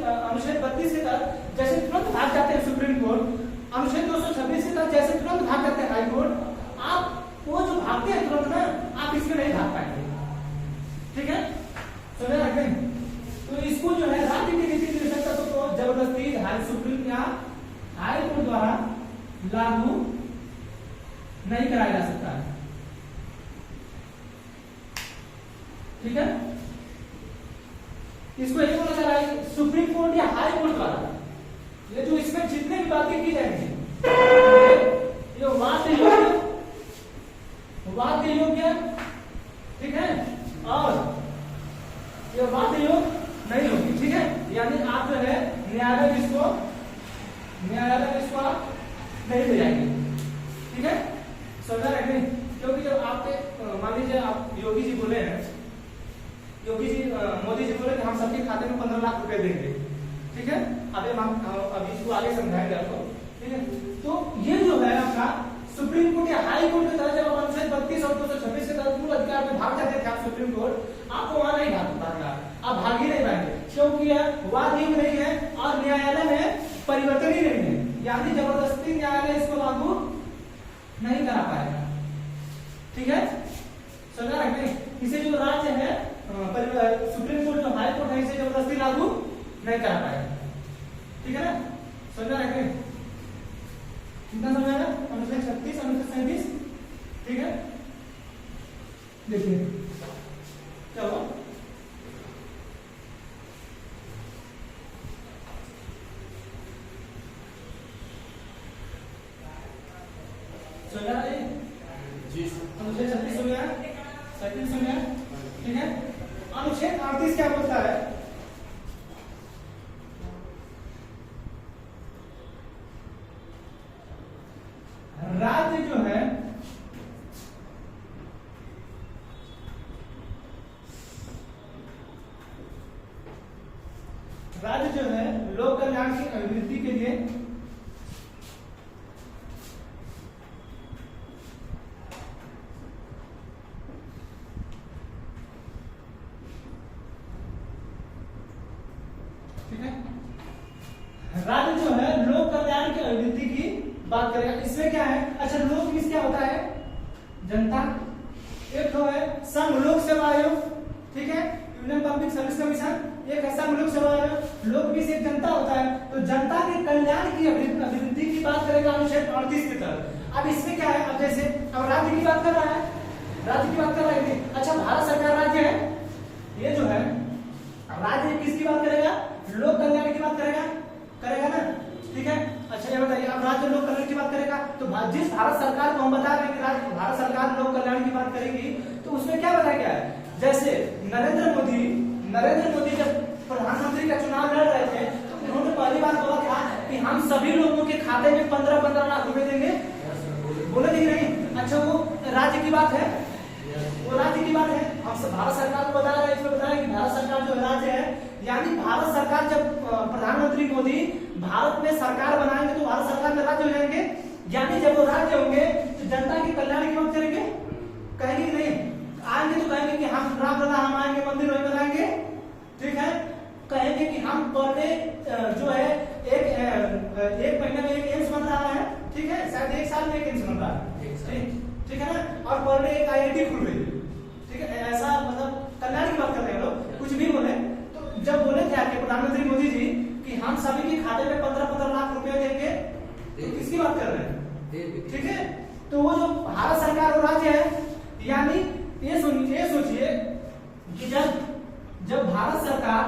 तहत जैसे तुरंत भाग जाते हैं सुप्रीम कोर्ट, अनुच्छेद 226 के तहत जैसे तुरंत भाग जाते हैं हाई कोर्ट, आप वो जो भागते हैं तुरंत ना, आप इसमें नहीं भाग पाएंगे, ठीक है। समझ रहे हैं? तो इसको जो है राज्य की नीति निर्देशक तत्व को जबरदस्ती सुप्रीम या हाई कोर्ट द्वारा लागू नहीं कराया जा सकता है, ठीक है। इसको ये बोला जा रहा है कि सुप्रीम कोर्ट या हाई कोर्ट द्वारा ये जो इसमें जितने भी बातें की जाएंगी ये वाद योग्य, ठीक है, और ये वाद योग्य नहीं होगी, ठीक है। यानी आप जो है न्यायालय में इसको आप नहीं ले जाएंगे, ठीक है। समझा रहे? क्योंकि जब आपके मान लीजिए आप योगी जी बोले हैं, योगी जी मोदी जी बोले कि हम सबके खाते में 15 लाख रुपए देंगे, ठीक है। अभी इसको आगे समझाएंगे आपको, ठीक है। तो ये जो है आपका सुप्रीम कोर्ट या हाई कोर्ट के तहत जब अनुच्छेद 32 और 226 के तहत मूल अधिकार में भाग जाते थे आप सुप्रीम कोर्ट, आपको वहां नहीं भाग पाएगा, आप भाग ही नहीं पाएंगे, क्योंकि यह वाद ही नहीं है और न्यायालय में परिवर्तन ही नहीं है, यानी जबरदस्ती न्यायालय इसको लागू नहीं करा पाएगा, ठीक है। समझा रहे? इसे जो राज्य है सुप्रीम कोर्ट जो हाई कोर्ट है इसे जबरदस्ती लागू नहीं करा पाएगा, ठीक है ना। समझा रहे? कितना समझाएगा? अनुच्छेद 36, अनुच्छेद 37, ठीक है। देखिए क्या हुआ, समझा रहे? अनुच्छेद 36 हो गया, 37 हो गया, ठीक है। अनुच्छेद 38 क्या बोलता है? राज्य जो है लोक कल्याण की अभिवृद्धि के लिए राज्य जो है लोक कल्याण की अभिवृद्धि की बात करेगा। इसमें क्या है? अच्छा, लोक मींस क्या होता है? जनता। एक तो है संघ लोक सेवा आयोग, ठीक है, यूनियन पब्लिक सर्विस कमीशन, एक है संघ लोक सेवा आयोग। लोक मींस एक जनता होता है, तो जनता के कल्याण की अभिवृद्धि की बात करेगा अनुच्छेद 38 के तहत। अब इसमें क्या है? अब जैसे अब राज्य की बात कर रहा है, राज्य की बात कर रहा है। अच्छा, भारत सरकार राज्य है, ये जो है राज्य किसकी बात करेगा? लोक कल्याण की बात करेगा ना, ठीक है। अच्छा ये बताइए, अब राज्य लोक कल्याण की बात करेगा तो जिस भारत सरकार को हम बता रहे हैं कि राज्य भारत सरकार लोक कल्याण की बात करेगी, तो उसमें क्या बताया गया है? जैसे नरेंद्र मोदी जब प्रधानमंत्री का चुनाव लड़ रहे थे तो उन्होंने पहली बार बोला था कि हम सभी लोगों के खाते में 15-15 लाख रुपए देंगे, बोले कि नहीं? अच्छा, वो राज्य की बात है, वो राज्य की बात है। हम भारत सरकार को बता रहे हैं, इसमें बताया कि भारत सरकार जो राज्य है, यानी भारत सरकार जब प्रधानमंत्री मोदी भारत में सरकार बनाएंगे तो भारत सरकार में राज्य हो जाएंगे, यानी जब वो राज्य होंगे तो जनता के कल्याण की बात करेंगे, कहेंगे कि नहीं? आएंगे तो कहेंगे कि हम रामलला हम आएंगे, मंदिर वही बनाएंगे, ठीक है। कहेंगे कि हम पर डे जो है एक महीने में एक एम्स बन रहा है, ठीक है, शायद एक साल में एक एम्स बन रहा है, ठीक है ना, और पर डे एक IIT खुल रही है, ठीक है। ऐसा मतलब कल्याण की बात कर रहे हैं लोग, कुछ भी बोले। तो जब बोले थे आपके प्रधानमंत्री मोदी जी कि हम सभी के खाते में 15-15 लाख रुपए देंगे, तो किसकी बात कर रहे हैं? ठीक है। तो वो जो भारत सरकार और राज्य है, यानी ये सोचिए कि जब भारत सरकार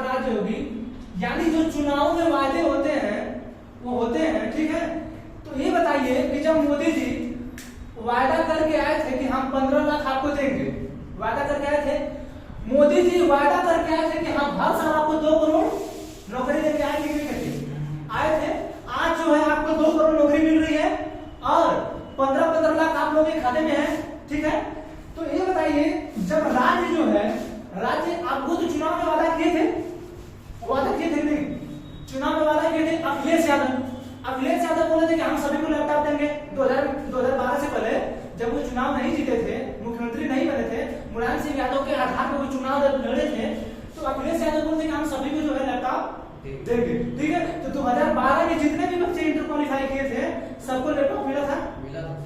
राज्य होगी, यानी जो चुनाव में वायदे होते हैं वो होते हैं, ठीक है। तो ये बताइए कि जब मोदी जी वायदा करके आए थे कि हम 15 लाख आपको देंगे, वायदा करके आए थे, मोदी जी वायदा करके आए थे कि हम हर साल आपको 2 करोड़ नौकरी देंगे, आए थे? आए थे। आज जो है आपको 2 करोड़ नौकरी मिल रही है, ठीक है। तो ये बताइए, जब राज्य जो है, राज्य आपको तो चुनाव में वादा किए थे, वादा किए थे नहीं, चुनाव में वादा किए थे अखिलेश यादव बोले थे कि हम सभी को लैपटॉप देंगे। 2012 से पहले जब वो चुनाव नहीं जीते थे, मुख्यमंत्री नहीं बने थे, मुलायम सिंह यादव के आधार पर वो चुनाव लड़े थे, तो अखिलेश यादव बोलते कि हम सभी को जो है लैपटॉप देंगे, ठीक है। तो 2012 में जितने भी बच्चे इंटर क्वालिफाई किए थे सबको लैपटॉप मिला था,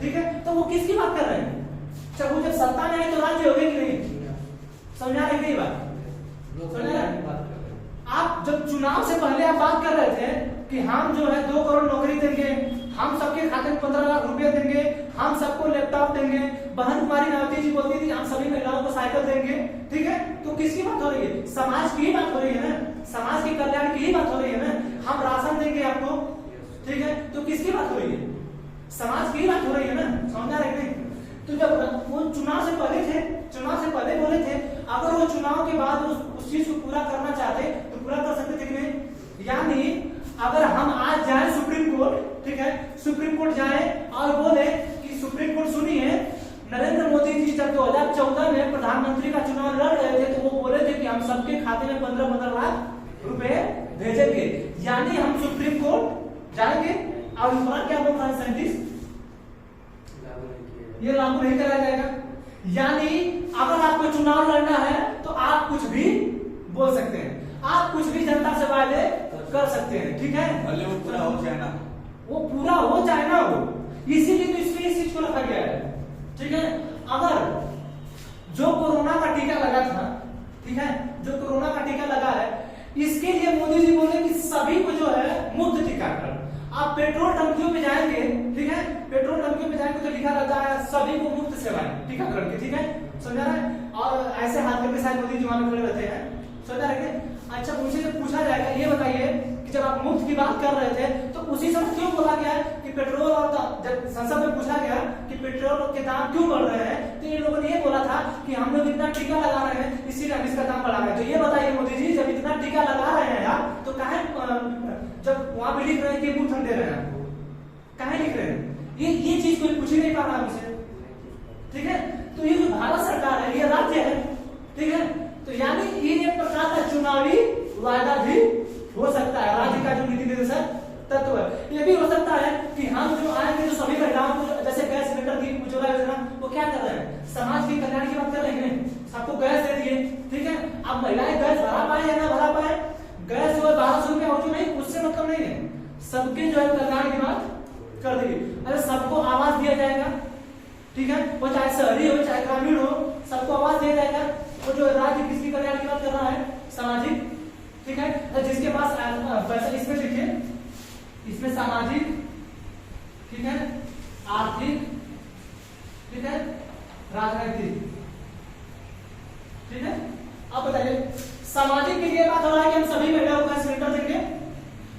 ठीक है। तो वो किसकी बात कर रहे हैं? जब सत्ता में आए तो राज्य हो गए कि नहीं? समझा रहे कि बात? समझा रहे? आप जब चुनाव से पहले आप बात कर रहे थे कि हम जो है 2 करोड़ नौकरी देंगे, हम सबके खाते में 15 लाख रुपए देंगे, हम सबको लैपटॉप देंगे, बहन कुमारी नावती जी बोलती थी हम सभी महिलाओं को साइकिल देंगे, ठीक है। तो किसकी बात हो रही है? समाज की ही बात हो रही है ना, समाज के कल्याण की ही बात हो रही है ना। हम राशन देंगे आपको, ठीक है। तो किसकी बात हो रही है? समाज की ही बात हो रही है ना, समझा रहे नहीं? तो जब वो चुनाव से पहले थे, चुनाव से पहले बोले थे, अगर वो चुनाव के बाद उस चीज को पूरा करना चाहते तो पूरा कर सकते थे कि नहीं? यानी अगर हम आज जाए सुप्रीम कोर्ट, ठीक है, सुप्रीम कोर्ट जाए और बोले कि सुप्रीम कोर्ट सुनिए, नरेंद्र मोदी जी जब 2014 में प्रधानमंत्री का चुनाव लड़ रहे थे तो वो बोले थे कि हम सबके खाते में 15-15 लाख रुपए भेजेंगे। यानी हम सुप्रीम कोर्ट जाएंगे और इस बार क्या बोल रहा है साइंटिस्ट? ये लागू नहीं कराया जाएगा। यानी अगर आपको चुनाव लड़ना है तो आप कुछ भी बोल सकते हैं, आप कुछ भी जनता से वादे कर सकते हैं, ठीक है। भले वो पूरा हो जाए ना, वो पूरा हो जाए ना हो, इसीलिए तो इसमें इस चीज को रखा गया है, ठीक है। अगर जो कोरोना का टीका लगा था, ठीक है, जो कोरोना का टीका लगा है, इसके लिए मोदी जी बोले कि सभी को जो है मुफ्त टीकाकरण। आप पेट्रोल टंकियों पे जाएंगे, ठीक है, पेट्रोल टंकियों पे जाएंगे तो लिखा रहता है सभी को मुफ्त सेवाएं टीकाकरण की, ठीक है, समझा रहे हैं। और ऐसे हाथ करके शायद मोदी जी वहां खड़े रहते हैं, समझा रहे हैं। अच्छा, उनसे जब पूछा जाएगा, ये बताइए कि जब आप मुफ्त की बात कर रहे थे तो उसी समय क्यों बोला गया कि पेट्रोल, और जब संसद में पूछा गया कि पेट्रोल के दाम क्यों बढ़ रहे हैं, तो ये लोगों ने ये बोला था कि हम लोग इतना टीका लगा रहे हैं इसीलिए हम इसका दाम बढ़ा रहे हैं। तो ये बताइए मोदी जी, जब इतना टीका लगा रहे हैं आप तो काहे जब वहां पे लिख रहे हैं कि मुफ्त हम दे रहे हैं आपको, काहे लिख रहे हैं? ये चीज कोई पूछ ही नहीं पा रहा हमसे, ठीक है। तो ये जो भारत सरकार है, ये राज्य है, ठीक है। तो यानी ये एक प्रकार का चुनावी वायदा भी हो सकता है, राज्य का जो नीति निर्देशक तत्व है। ये भी हो सकता है कि हम जो आएंगे जो सभी महिलाओं को, जैसे गैस सिलेंडर की उज्ज्वला योजना, वो क्या कर रहे हैं? समाज के कल्याण की बात कर रहे हैं, सबको गैस दे दिए, ठीक है। अब महिलाएं गैस भरा पाए या ना भरा पाए, गैस जो है 1200 रुपया हो जो नहीं, उससे मतलब नहीं है, सबके जो है कल्याण की बात कर दी। अरे सबको आवास दिया जाएगा, ठीक है, वो चाहे शहरी हो चाहे ग्रामीण हो, सबको आवास दिया जाएगा। वो जो राज्य किसकी कल्याण की बात कर रहा है? सामाजिक, ठीक है। तो जिसके पास पैसा, इसमें लिखिए, इसमें सामाजिक, ठीक है, आर्थिक, ठीक है, राजनीतिक, ठीक है। अब बताइए, सामाजिक के लिए बात हो रहा है कि हम सभी महिलाओं को सिलेंडर देंगे,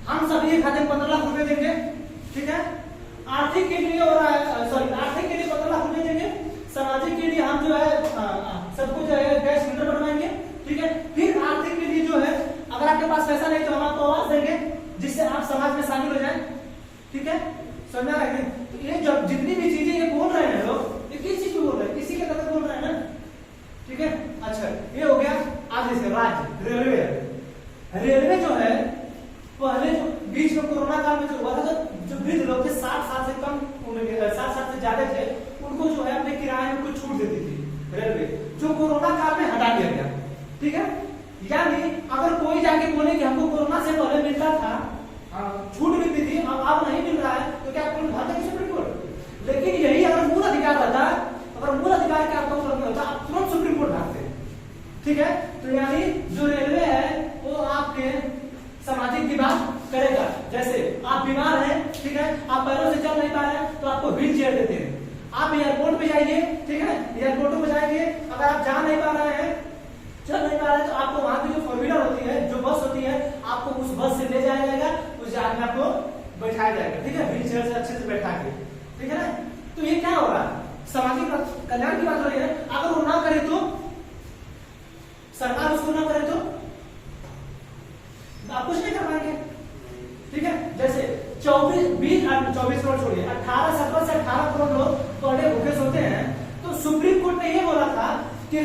हम सभी के खाते में 15 लाख रुपए देंगे, ठीक है। आर्थिक के लिए हो रहा है, सॉरी, आर्थिक के लिए 15 लाख रुपए देंगे, सामाजिक के लिए हम जो है सबको जो है गैस सिलेंडर बनवाएंगे, ठीक है। फिर आर्थिक के लिए जो है अगर आपके पास पैसा नहीं तो हम आपको आवास देंगे जिससे आप समाज में शामिल हो जाएं, ठीक है, समझा रहे हैं। तो ये जो जितनी भी चीजें ये बोल रहे हैं लोग, ये किस चीज को बोल रहे हैं? किसी के तहत बोल रहे हैं ना, ठीक है। अच्छा, ये हो गया। आगे से राज्य, रेलवे, रेलवे जो है पहले जो बीच में कोरोना काल में जो हुआ था, जो वृद्ध लोग थे 60 साल से कम उम्र के, 60 साल से ज्यादा थे, उनको जो है अपने किराए में कुछ छूट देती थी रेलवे, जो कोरोना काल में हटा दिया गया, ठीक है। यानी अगर कोई जाके बोले कि हमको कोरोना से पहले मिलता था, छूट मिलती थी, अब नहीं मिल रहा है, तो क्या आपको भागता है सुप्रीम कोर्ट? लेकिन यही अगर मूल अधिकार रहता, अगर मूल अधिकार के आपको उपलब्ध होता, आप तुरंत सुप्रीम कोर्ट भागते, ठीक है। तो यानी जो रेलवे है वो आपके सामाजिक की बात करेगा। जैसे आप बीमार हैं, ठीक है, आप पैरों से चल नहीं पा रहे हैं तो आपको व्हील चेयर देते हैं। आप एयरपोर्ट पे जाइए, ठीक है, एयरपोर्टों पे जाएंगे, अगर आप जा नहीं पा रहे हैं, चल नहीं पा रहे हैं, तो आपको वहां की जो फोर व्हीलर होती है, जो बस होती है, आपको उस बस से ले जाया जाएगा, उस जगह में आपको बैठाया जाएगा, ठीक है, व्हील चेयर से अच्छे से बैठा के, ठीक है ना। तो ये क्या हो रहा है? सामाजिक कल्याण की बात हो रही है। अगर वो ना करे तो, सरकार उसको ना करे तो आप कुछ नहीं कर पाएंगे, ठीक है। जैसे 24 करोड़ छोड़िए, 17 से 18 करोड़ लोग पर डे भूखे सोते हैं, तो सुप्रीम कोर्ट ने ये बोला था कि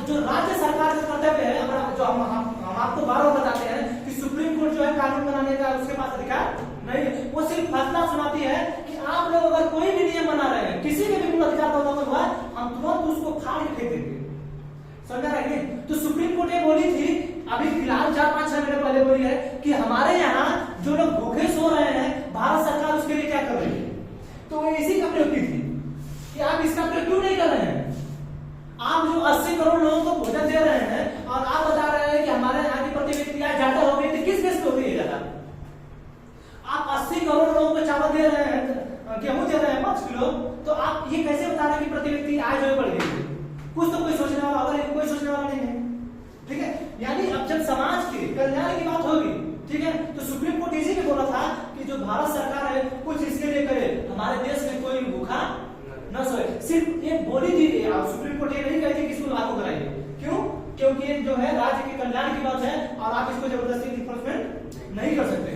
जो राज्य सरकार का कर्तव्य है, अगर जो हम आपको बार बार बताते हैं कि सुप्रीम कोर्ट जो है कानून बनाने का उसके पास अधिकार नहीं है, वो सिर्फ फैसला सुनाती है कि आप लोग अगर कोई भी नियम बना रहे हैं, किसी के भी अधिकार का उल्लंघन हुआ, हम तुरंत उसको फाड़ के फेंक देंगे। समझा रहे? तो सुप्रीम कोर्ट ये बोली थी अभी फिलहाल 4-5 महीने पहले बोली है कि हमारे यहाँ जो लोग भूखे सो रहे हैं, भारत सरकार उसके लिए क्या कर रही है। तो वो इसी का प्रयोग की थी कि आप इसका प्रयोग क्यों नहीं कर रहे हैं। आप जो 80 करोड़ लोगों को भोजन दे रहे हैं और आप बता रहे हैं कि हमारे यहाँ की प्रति व्यक्ति आज ज्यादा हो गई, तो किस बेस पे हो गई ज्यादा। आप 80 करोड़ लोगों को चावल दे रहे हैं, गेहूं दे रहे हैं 5 किलो, तो आप ये कैसे बता रहे हैं कि प्रति व्यक्ति आय जो बढ़ गई। कुछ तो कोई सोचने वाला होगा, लेकिन कोई सोचने वाला नहीं है। ठीक है, यानी अब जब समाज के कल्याण की बात होगी, ठीक है, तो सुप्रीम कोर्ट इसी में बोला था कि जो भारत सरकार है कुछ इसके लिए करे, हमारे देश में कोई भूखा न सोए। सिर्फ ये बोली थी, सुप्रीम कोर्ट ये नहीं कहती कि इसको लागू कराइए। क्यों? क्योंकि ये जो है राज्य के कल्याण की बात है और आप इसको जबरदस्ती इन्फोर्समेंट नहीं कर सकते।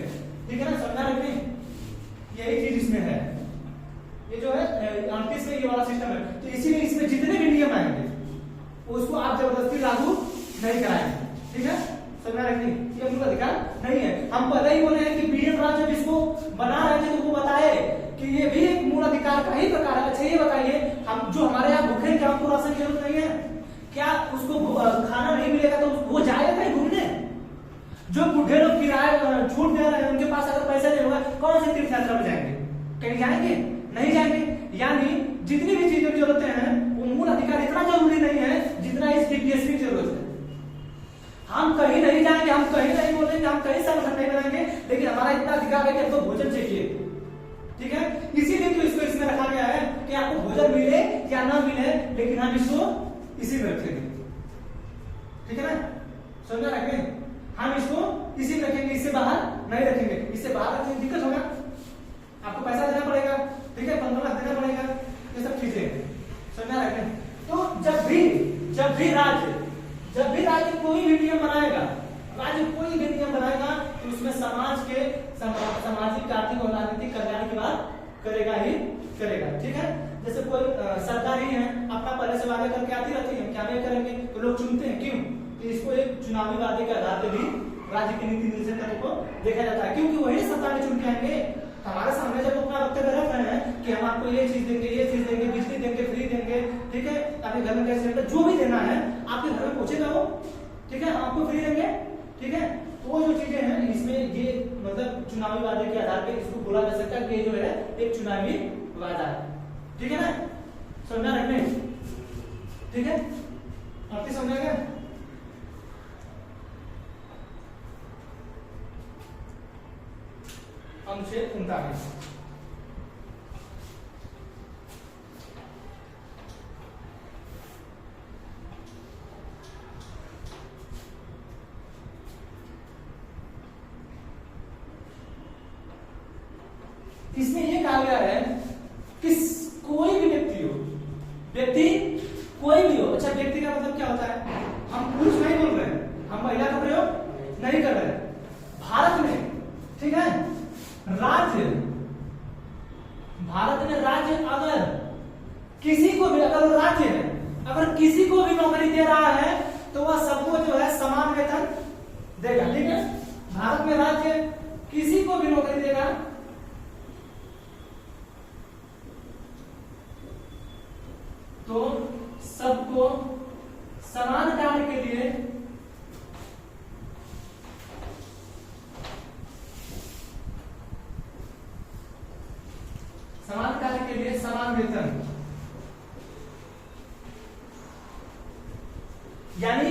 ठीक है ना, समझा रहे? यही चीज इसमें है। ये जो है 38 में ये वाला सिस्टम है, तो इसीलिए इसमें जितने भी नियम आएंगे उसको आप जबरदस्ती लागू नहीं कराएंगे। ठीक है, समझा रहे? ये उनका अधिकार नहीं है। हम पहले ही बोले हैं कि बीएन राज जब इसको बना रहे थे तो वो बताए कि ये भी एक मूल अधिकार का ही प्रकार है। अच्छा ये बताइए, हम जो हमारे यहाँ भूखे, क्या हमको राशन की जरूरत नहीं है? क्या उसको खाना नहीं मिलेगा तो वो जाएगा कहीं घूमने? जो बूढ़े लोग किराया छूट दे रहे हैं, उनके पास अगर पैसा नहीं होगा, कौन से तीर्थ यात्रा में जाएंगे? कहीं जाएंगे? नहीं जाएंगे। यानी जितनी भी चीजों की जरूरतें हैं वो मूल अधिकार इतना जरूरी नहीं है जितना इस डीपीएसपी की जरूरत है। हम कहीं नहीं जाएंगे, हम कहीं नहीं बोलेंगे, हम कहीं संगठन नहीं बनाएंगे, लेकिन हमारा इतना अधिकार है कि हमको भोजन चाहिए। ठीक है, इसीलिए तो इसको इसमें रखा गया है कि आपको भोजन मिले या ना मिले, लेकिन हम इसको इसी में रखेंगे। ठीक है ना, समझा रखें? हम इसको इसी में रखेंगे, इससे बाहर नहीं रखेंगे। इससे बाहर रखेंगे दिक्कत होगा, आपको पैसा देना पड़ेगा। ठीक है, 15 लाख देना पड़ेगा, ये सब चीजें। समझा रखें? तो जब भी राज्य कोई भी नियम बनाएगा, तो उसमें समाज के सामाजिक, आर्थिक और राजनीतिक कल्याण की बात करेगा ही करेगा। ठीक है, जैसे कोई सरकार ही है, अपना पहले से वादा करके आती रहती है, क्या नहीं करेंगे, तो लोग चुनते हैं। क्यों? तो इसको एक चुनावी वादे के आधार पर भी राज्य की नीति निर्देशन को देखा जाता है, क्योंकि वही सरकार चुन के आएंगे। हमारे सामने जब अपना वक्तव्य रख रहे हैं कि हम आपको ये चीज देंगे, ये चीज देंगे, बिजली देंगे, फ्री देंगे, ठीक है, आपके घर में गैस सिलेंडर जो भी देना है आपके घर में पहुंचेगा वो। ठीक है, आपको फ्री देंगे। ठीक है, तो वो जो चीजें हैं इसमें ये मतलब चुनावी वादे के आधार पर इसको बोला जा सकता है कि ये जो है एक चुनावी वादा है। ठीक है ना, समझा रखने? ठीक है, आपकी समझ गया? अनुच्छेद 39। इसमें यह कहा गया है कि कोई भी व्यक्ति हो, कोई भी हो। अच्छा, व्यक्ति का मतलब क्या होता है? हम पुरुष नहीं बोल रहे हैं, हम महिला का प्रयोग नहीं कर रहे हैं। भारत में, ठीक है, भारत में राज्य अगर किसी को भी, अगर वो राज्य है, अगर किसी को भी नौकरी दे रहा है तो वह सबको जो है समान वेतन देगा। ठीक है, भारत में राज्य किसी को भी नौकरी देगा तो सबको समान कार्य के लिए समान वेतन। यानी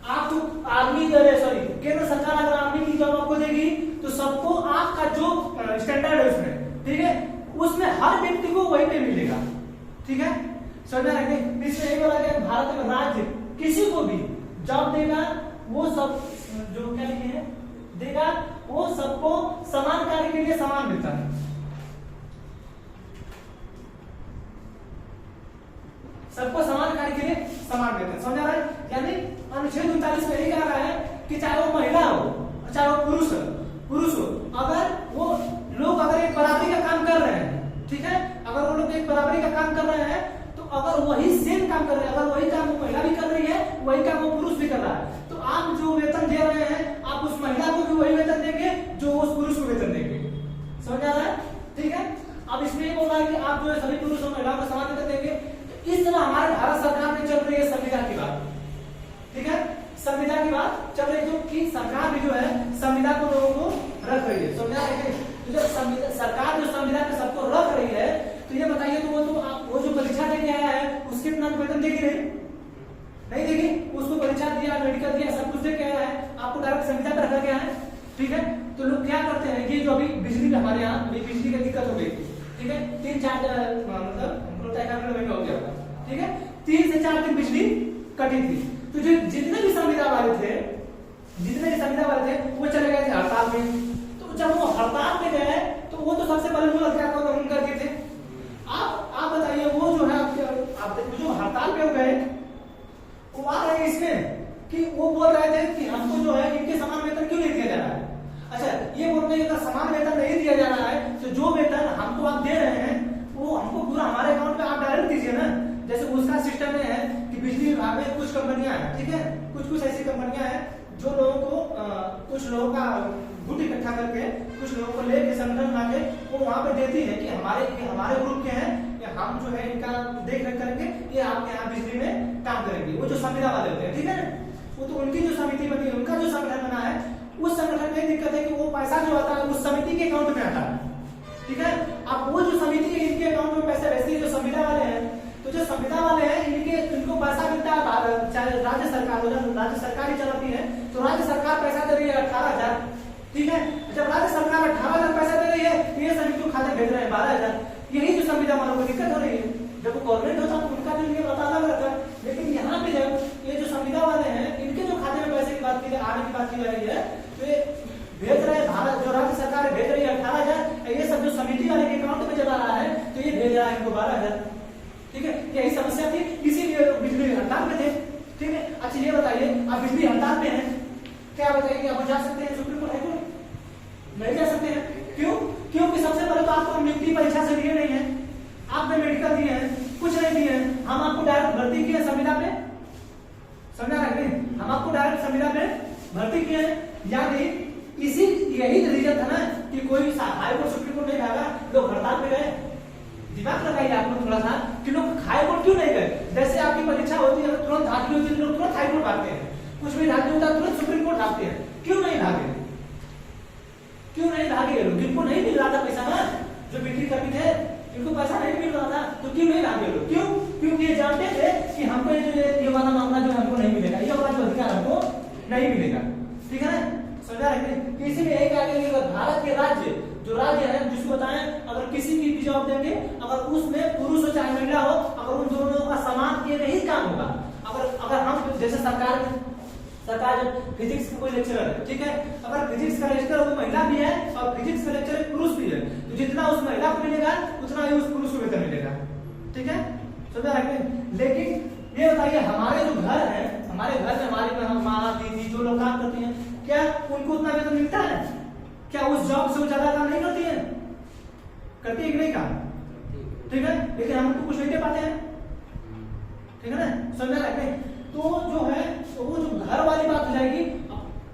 आप आर्मी केंद्र सरकार अगर आर्मी की जॉब आपको देगी तो सबको आपका जो स्टैंडर्ड है उसमें, ठीक है, उसमें हर व्यक्ति को वही पे मिलेगा। ठीक है, समझा रहे? इसमें एक बोला गया भारत में राज्य किसी को भी जॉब देगा, वो सब जो क्या लिखे हैं देगा, वो सबको समान कार्य के लिए समान वेतन। सबको समान कार्य के लिए समान वेतन। समझा रहे? यानी अनुच्छेद 39 में यही कह रहा है कि चाहे वो महिला हो चाहे वो पुरुष हो, अगर वो लोग अगर एक बराबरी का काम कर रहे हैं, ठीक है, अगर वो लोग एक बराबरी का काम कर रहे हैं तो अगर वही सेम काम कर रहे हैं, अगर वही काम वो महिला भी कर रही है, वही काम वो पुरुष भी कर रहा है, तो आप जो वेतन दे रहे हैं आप उस महिला को भी वही वेतन देंगे जो उस पुरुष को वेतन देंगे। समझ आ रहा है? ठीक है। अब इसमें ये बोला है कि आप जो है सभी पुरुष और महिलाओं को समान वेतन देंगे। तो इस तरह हमारे भारत सरकार में चल रही है संविधान की बात। ठीक है, संविधान की बात चल रही है, क्योंकि सरकार भी जो है संविधान को लोगों को रख रही है। समझा रहे हैं? तो जब सरकार जो संविधान में सबको रख रही है, तो ये बताइए तो वो जो परीक्षा देके आया है उसके इतना वेतन देगी नहीं देगी। उसको परीक्षा दिया, मेडिकल दिया, सब कुछ देके आया है, आपको डायरेक्ट संविधान पर रखा गया है। ठीक है, तो लोग क्या करते हैं कि जो अभी बिजली हमारे यहाँ अभी बिजली की दिक्कत हो गई, ठीक है, 3-4 मतलब हमको तय करने में हो गया। ठीक है, 3 से 4 दिन बिजली कटी थी, तो जो जितने भी संविदा वाले थे वो चले गए थे हड़ताल में। तो जब वो हड़ताल पे गए तो वो तो सबसे पहले मूल अधिकार को उल्लंघन कर दिए थे। आप बताइए, वो जो है आप जो हड़ताल पे हो गए वो आ रहे हैं इसमें कि वो बोल रहे थे कि हमको जो है इनके समान वेतन क्यों नहीं दिया जा रहा है। अच्छा, ये बोल रहे हैं अगर समान वेतन नहीं दिया जा रहा है तो जो वेतन हमको आप दे रहे हैं वो हमको पूरा हमारे अकाउंट में आप डायरेक्ट दीजिए ना। जैसे उसका सिस्टम में है कि बिजली विभाग में कुछ कंपनियां हैं, ठीक है, कुछ ऐसी कंपनियां हैं जो लोगों को कुछ लोगों का गुट इकट्ठा करके कुछ लोगों को लेके संगठन बना के वो वहां पे देती है कि हमारे ग्रुप के हैं, हम जो है इनका देख रेख करके ये आपके यहाँ बिजली में काम करेंगे। वो जो संविदा वाले होते हैं, ठीक है, वो तो उनकी जो समिति बनी है, उनका जो संगठन बना है, उस संगठन में दिक्कत है कि वो पैसा जो आता है उस समिति के अकाउंट में आता है। ठीक है, अब वो जो समिति है इनके अकाउंट में पैसे भेजती है जो संविदा वाले हैं। तो जो संविदा वाले हैं इनको पैसा मिलता है, चाहे राज्य सरकार हो, राज्य सरकार ही चलाती है, तो राज्य सरकार पैसा दे रही है 18,000। ठीक है, जब राज्य सरकार 18,000 पैसा दे रही है तो ये समिति को खाते भेज रहे हैं 12,000। यही जो संविदा वालों को दिक्कत हो रही है। जब वो गवर्नमेंट होता है उनका जो नियम अलग रहता है, लेकिन यहाँ पे जब ये जो संविदा वाले हैं इनके जो खाते में पैसे की बात की आने की बात की जा रही है, तो ये भेज रहे हैं भारत जो राज्य सरकार भेज रही है 18,000, ये सब जो समिति वाले के अकाउंट में चला रहा है तो ये भेज रहा है इनको 12,000। ठीक है, यही समस्या थी, इसीलिए बिजली हड़ताल पे थे। ठीक है, अच्छा ये बताइए आप बिजली हड़ताल पे हैं, क्या बताइए आप जा सकते हैं सुप्रीम कोर्ट हाईकोर्ट? नहीं जा सकते हैं। क्यों? क्योंकि सबसे पहले तो आपको नियुक्ति परीक्षा से लिए नहीं है, आपने मेडिकल दिए हैं, कुछ नहीं दिए हैं, हम आपको डायरेक्ट भर्ती किए संविदा पे। समझा रहे हैं? हम आपको डायरेक्ट संविदा पे भर्ती किए हैं, यानी यही रीजन था ना कि कोई हाईकोर्ट सुप्रीम कोर्ट नहीं भागा, लोग हड़ताल पे गए। दिमाग लगाइए आप लोग थोड़ा सा कि लोग हाईकोर्ट क्यों नहीं गए। जैसे आपकी परीक्षा होती है तुरंत हाजिरी होती है, लोग तुरंत हाईकोर्ट भागते हैं, कुछ भी हाजिरी होता है तुरंत सुप्रीम कोर्ट भागते हैं। क्यों नहीं भागे? क्यों नहीं भागे लोग? जिनको नहीं मिल रहा था पैसा ना, जो बिक्री कर्मी थे इनको पैसा नहीं मिल रहा था, तो क्यों नहीं भागे लोग? क्यों? क्योंकि ये जानते थे कि हमको ये वाला मामला जो हमको नहीं मिलेगा, ये वाला जो अधिकार हमको नहीं मिलेगा। ठीक है ना, समझा रहे? इसीलिए यही कहा गया कि भारत के राज्य जो राज्य है जिसको बताएं अगर किसी की भी जॉब देंगे, अगर उसमें पुरुष हो चाहे महिला हो, अगर उन दोनों का समान के नहीं काम होगा। अगर हम जैसे सरकार फिजिक्स का कोई लेक्चरर है, ठीक है, अगर फिजिक्स का लेक्चरर वो महिला भी है और फिजिक्स का लेक्चरर पुरुष भी है, तो जितना उस महिला को मिलेगा उतना ही उस पुरुष को वेतन मिलेगा। ठीक है, समझा रहे? लेकिन ये बताइए हमारे जो घर है, हमारे घर में हमारी माँ दीदी जो लोग काम करती हैं, क्या उनको उतना वेतन मिलता है? क्या उस जॉब से वो ज्यादा काम नहीं करती है? करती है कि नहीं काम? ठीक है, लेकिन हम उनको कुछ नहीं दे पाते हैं। ठीक है ना, समझा रहे? तो जो है तो वो जो घर वाली बात हो जाएगी,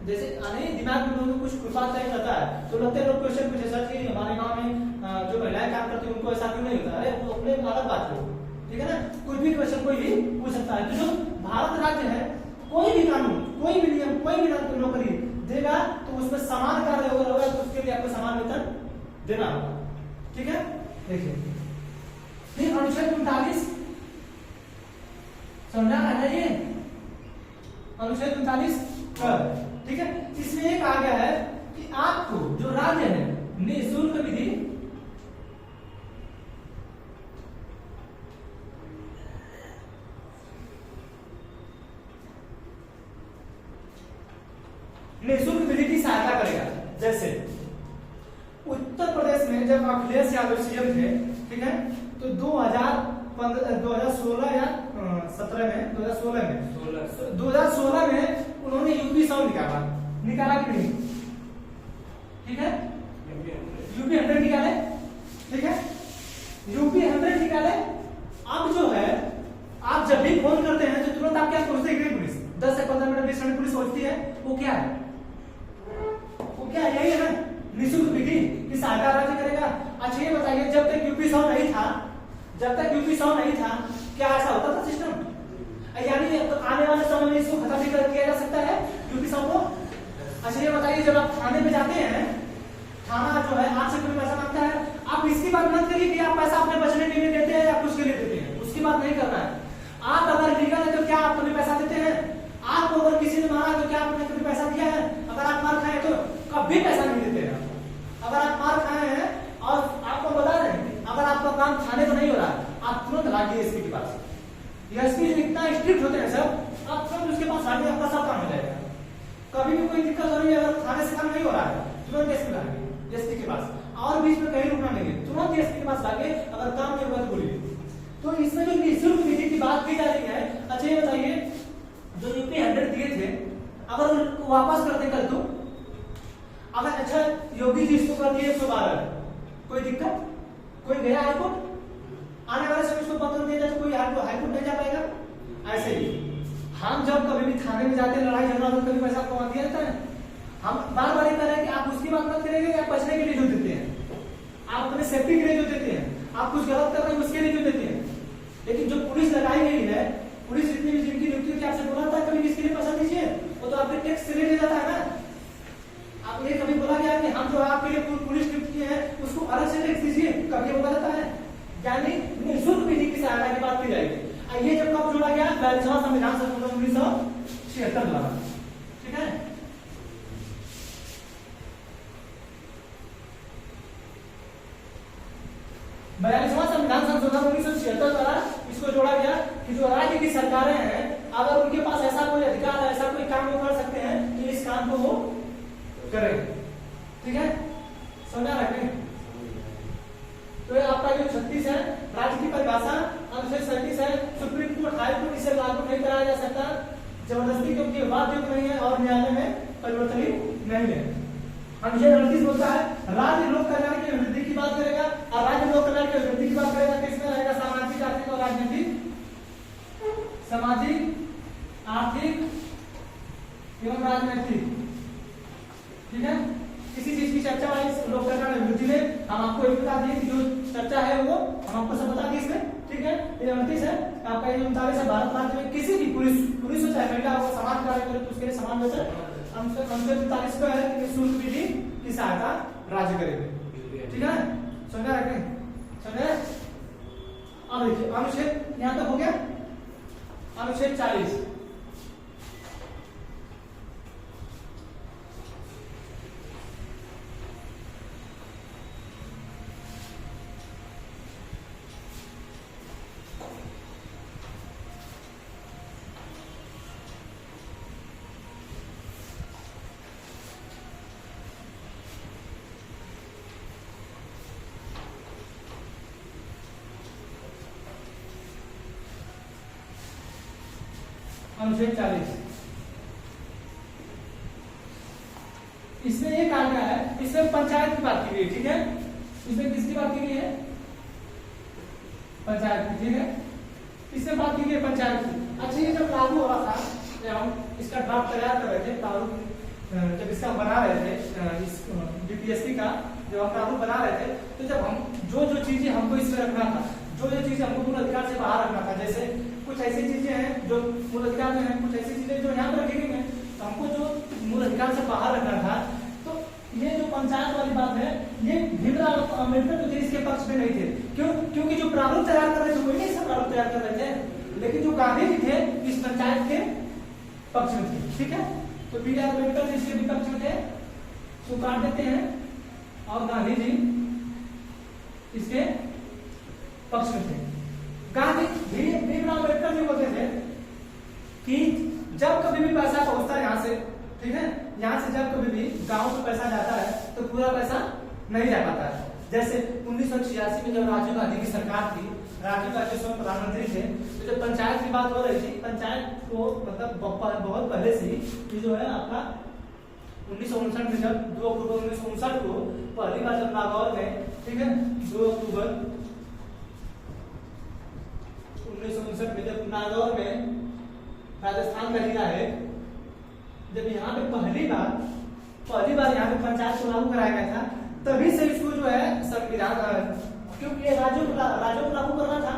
जैसे आने दिमाग में कुछ खुफात टाइप रहता है तो लगते हैं लोग क्वेश्चन कुछ ऐसा कि हमारे गांव में जो महिलाएं काम करती है उनको ऐसा क्यों नहीं होता। अरे वो अपने अलग बात हो, ठीक है ना, कुछ भी क्वेश्चन कोई भी पूछ सकता है। तो जो भारत राज्य है कोई भी कानून, कोई भी नियम, कोई भी नौकरी देगा तो उसमें समान कार्य होगा तो उसके लिए आपको समान वेतन देना होगा। ठीक है, देखिए फिर अनुच्छेद 39 समझा है ये अनुच्छेद 39 ठीक है, इसमें ये कहा गया है कि आपको जो राज्य है निःशुल्क विधि निःशुल्क विधि की सहायता करेगा। जैसे उत्तर प्रदेश में जब अखिलेश यादव सीएम थे, ठीक है, तो 2016 या 17 में 2016 में उन्होंने यूपी 100 निकाला कि नहीं? ठीक है, यूपी 100 निकाले। ठीक है, यूपी 100 निकाले। अब जो है एडमिनिस्ट्रेटिव पुलिस सोचती है वो क्या है, वो क्या है, यही है ना, निःशुल्क विधि की सहायता राज्य करेगा। अच्छा ये बताइए जब तक यूपी 100 नहीं था, जब तक यूपी 100 नहीं था, क्या ऐसा होता था सिस्टम? यानी तो आने वाले समय में इसको खत्म भी किया जा सकता है यूपी 100 को। अच्छा ये बताइए जब आप थाने में जाते हैं, थाना जो है आपसे कोई पैसा मांगता है, आप इसकी बात मत करिए कि आप पैसा अपने बचने के लिए देते हैं या कुछ के लिए देते हैं, उसकी बात नहीं करना है। आप अगर लीगल है तो क्या आप कभी पैसा देते हैं? आपको अगर किसी ने मारा तो क्या आपने कभी पैसा दिया है? अगर आप मार खाए तो कभी पैसा नहीं देते हैं। अगर आप मार खाए हैं और आपको बता रहे हैं अगर आपका काम थाने तो नहीं हो रहा है, आप तुरंत भागिए एसपी के पास। एसपी इतना स्ट्रिक्ट होते हैं सब, आप तुरंत उसके पास भागिए, आपका सब काम हो जाएगा। कभी भी कोई दिक्कत हो रही है, अगर थाने से काम नहीं हो रहा है तुरंत एसपी भागिए, एसपी के पास, और बीच में कहीं रुकना नहीं है, तुरंत एसपी के पास भागिए। अगर काम नहीं होगा तो बोलिए। तो इसमें जो निःशुल्क विधि की बात की जा रही है, अच्छा ये बताइए जो यूपी 100 दिए थे अगर उनको वापस कर दे कर दो, अगर अच्छा योगी जी इसको कर दिए 112, कोई दिक्कत? कोई गया हाईकोर्ट? आने वाले समय इसको बंद कर दिया जाए तो कोई हाईकोर्ट नहीं जा पाएगा। ऐसे ही हम जब कभी भी थाने में जाते हैं, लड़ाई झगड़ा तो कभी पैसा कमा दिया जाता है। हम बार बार कह रहे हैं कि आप उसकी बात मत करेंगे कि आप बचने के लिए जो देते हैं, आप अपने सेफ्टी के लिए जो देते हैं, आप कुछ गलत कर रहे हैं उसके लिए जो देते हैं। लेकिन जो पुलिस लगाई गई है, पुलिस जितनी भी जिनकी नियुक्ति होती है, आपसे बोला था कभी किसके लिए पैसा दीजिए, वो तो आपके टैक्स से ले जाता है ना। आप ये कभी बोला गया कि हम जो आपके लिए पुलिस नियुक्त किए हैं उसको अलग से टैक्स दीजिए, कभी बोला जाता है? यानी निःशुल्क विधि की सहायता की बात की जाएगी। ये जब कब जोड़ा गया? 42वां संविधान संशोधन 1976 द्वारा, ठीक है। 42वां संविधान संशोधन 1976 द्वारा इसको जोड़ा गया कि जो राज्य की सरकारें हैं अगर उनके पास ऐसा कोई अधिकार है, ऐसा कोई काम वो कर सकते हैं कि इस काम को वो करें, ठीक है, समझा रखें। तो ये आपका जो 36 है राज्य की परिभाषा, अनुच्छेद 37 है सुप्रीम कोर्ट हाई कोर्ट इसे लागू नहीं कराया जा सकता जबरदस्ती, क्योंकि बाध्य नहीं है और न्यायालय में परिवर्तनीय नहीं है। अनुच्छेद 38 बोलता है राज्य लोक कल्याण की अभिवृद्धि की बात करेगा, और राज्य लोक कल्याण की अभिवृद्धि की बात करेगा किसमें रहेगा? सामाजिक, आर्थिक और राजनीतिक, सामाजिक, आर्थिक एवं राजनीतिक, ठीक है। किसी चीज की चर्चा वाली लोक कल्याण अभिवृद्धि में हम आपको एक बता दिए कि जो चर्चा है वो हम आपको सब बता दिए इसमें, ठीक है। ये 29 है आपका, ये 39 है भारत राज्य में किसी भी पुलिस हो चाहे महिला हो समाज कार्य करे तो उसके लिए समान वेतन। अनुच्छेद 39 का है कि निःशुल्क विधि की सहायता राज्य करेंगे, ठीक है, समझा रखें, समझे। अब देखिए अनुच्छेद यहां तक हो गया। अनुच्छेद 40 अनुच्छेद 40 इसमें ये कहा गया है, इसमें पंचायत की बात की गई, ठीक है। इसमें किसकी बात की गई है? पंचायत की, ठीक है। इसमें बात की गई पंचायत की। अच्छा ये जब लागू हो रहा था, जब हम इसका ड्राफ्ट तैयार कर रहे थे, प्रारूप जब इसका बना रहे थे, इस बीपीएससी का जब हम प्रारूप बना रहे थे, तो जब हम जो चीजें हमको इसमें रखना था, जो चीजें हमको मूल अधिकार से बाहर रखना था, जैसे कुछ ऐसी चीजें हैं जो मूल अधिकार में हैं, कुछ ऐसी चीजें जो यहाँ पर रखी गई हैं, तो हमको जो मूल अधिकार से बाहर रखना था। तो ये जो पंचायत वाली बात है, ये भीमराव अम्बेडकर जो थे इसके पक्ष में नहीं थे। क्यों? क्योंकि जो प्रारूप तैयार कर रहे थे वही नहीं प्रारूप तैयार कर रहे थे, लेकिन जो गांधी जी थे इस पंचायत के पक्ष में थे, ठीक है। तो बी आर अम्बेडकर इसके विपक्ष में थे, तो काट देते हैं, और गांधी जी इसके पक्ष में थे। गांधी भीमराव अम्बेडकर जी बोलते थे कि जब कभी भी पैसा पहुंचता है यहाँ से, ठीक है, यहाँ से जब कभी भी गांव में पैसा जाता है तो पूरा पैसा नहीं जा पाता है। जैसे 1986 में जब राजीव गांधी की सरकार थी, राजीव गांधी स्वयं प्रधानमंत्री थे, तो जब पंचायत की बात हो रही थी, पंचायत को मतलब बहुत पहले से ही जो है आपका 1959 में जब 2 अक्टूबर 1959 को पहली बार जब नागौर में, ठीक है, 2 अक्टूबर 1959 में जब नागौर में राजस्थान का जिला है, जब यहाँ पे पहली बार यहाँ पे पंचायत को लागू कराया गया था, तभी से इसको जो है संविधान, क्योंकि ये राज्यों को लागू करना था,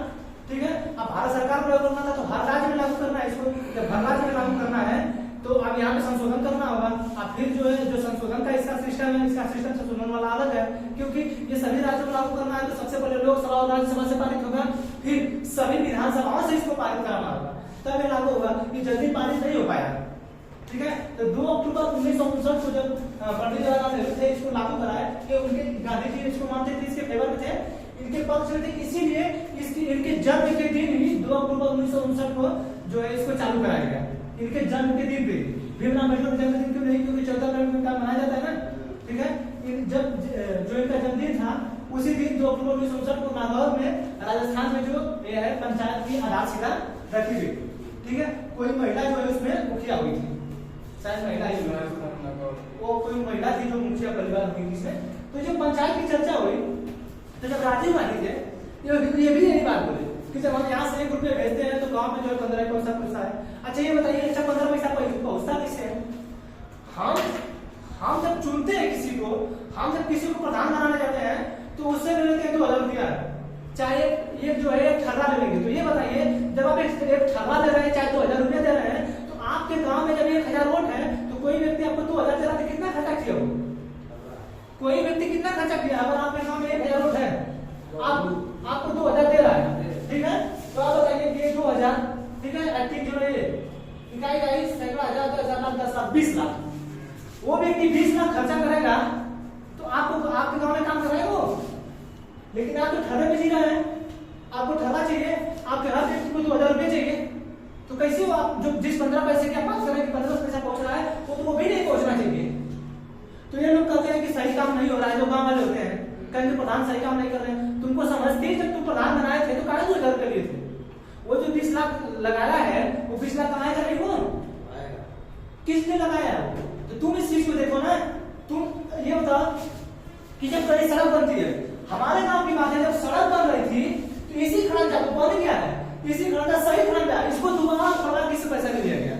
ठीक है। अब भारत सरकार को लागू करना था तो हर राज्य में लागू करना है इसको, जब हर राज्य में लागू करना है तो अब यहाँ पे संशोधन करना होगा। अब फिर जो है जो संशोधन का इसका सिस्टम है, इसका सिस्टम संशोधन वाला अलग है, क्योंकि ये सभी राज्यों में लागू करना है तो सबसे पहले लोकसभा और राज्यसभा से पारित होगा, फिर सभी विधानसभाओं से इसको पारित कराना होगा, तब ये लागू होगा। ये जल्दी पारित नहीं हो पाया, ठीक है। तो 2 अक्टूबर 1959 को जब पंडित जवाहरलाल नेहरू थे इसको लागू कराया, कि उनके गांधी जी इसको मानते थे, इसके फेवर में थे, इनके पक्ष में थे, इसीलिए इनके जन्म के दिन ही 2 अक्टूबर 1959 को जो है इसको चालू कराया गया। इनके जन्म के दिन पे भीमराव अम्बेडकर का जन्मदिन क्यों नहीं, क्योंकि 14 नवंबर का मनाया जाता है ना, ठीक है। जब जो इनका जन्मदिन था उसी दिन 2 अक्टूबर 1959 को नागौर में राजस्थान में जो ये है पंचायत की आधारशिला रखी गई, ठीक है। कोई महिला जो है उसमें मुखिया हुई थी, शायद महिला ही वो कोई महिला थी जो मुखिया परिवार हुई इसमें। तो जब पंचायत की चर्चा हुई तो जब राजीव गांधी थे ये भी यही बात बोले कि जब हम यहाँ से 1 रुपये भेजते हैं तो गांव में जो है 15 पैसा पहुंचता है। अच्छा ये बताइए, अच्छा 15 पैसा पहुंचता किससे है? हम जब चुनते हैं किसी को, हम जब किसी को प्रधान बनाने जाते हैं तो उससे ले लेते हैं 2000 रुपया, चाहे ये जो है ठर्रा ले लेंगे। तो ये बताइए, जब आप एक ठर्रा दे रहे हैं, चाहे 2000 रुपया दे रहे हैं, तो आपके गांव में जब 1000 वोट है तो कोई व्यक्ति आपको 2000 दे रहा है, कितना खर्चा किया? कोई व्यक्ति कितना खर्चा किया? अगर आपके गांव में 1000 वोट है, आपको 2000 दे रहा है, ठीक है। तो आप बताइए कि 2000, ठीक है, 20 लाख, वो व्यक्ति 20 लाख खर्चा करेगा तो आपको आपके गांव में काम कराएगा वो? लेकिन आप तो ठर्रे में जी रहे हैं, आपको ठर्रा चाहिए, आपके हर व्यक्ति को 2000 रुपये चाहिए, तो कैसे हो आप जो जिस 15 पैसे की आप बात कर रहे हैं कि 15 पैसा पहुंच रहा है वो भी नहीं पहुंचना चाहिए। तो ये लोग कहते हैं कि सही काम नहीं हो रहा है, जो गांव वाले होते हैं कहेंगे प्रधान सही काम नहीं कर रहे हैं। तुमको समझते ही जब तुम प्रधान बनाए थे तो काहे 2000 रुपये लिए थे? वो जो 20 लाख लगाया है वो 20 लाख कमाएगा नहीं, वो किसने लगाया है? तो तुम इस चीज को देखो ना। तुम ये बताओ कि जब कहीं सड़क बनती है, हमारे गांव की बात है, जब सड़क बन रही थी तो इसी खड़ंजा को बन गया है, इसी खड़ंजा सही खड़ंजा, इसको दोबारा किस पैसा में दिया गया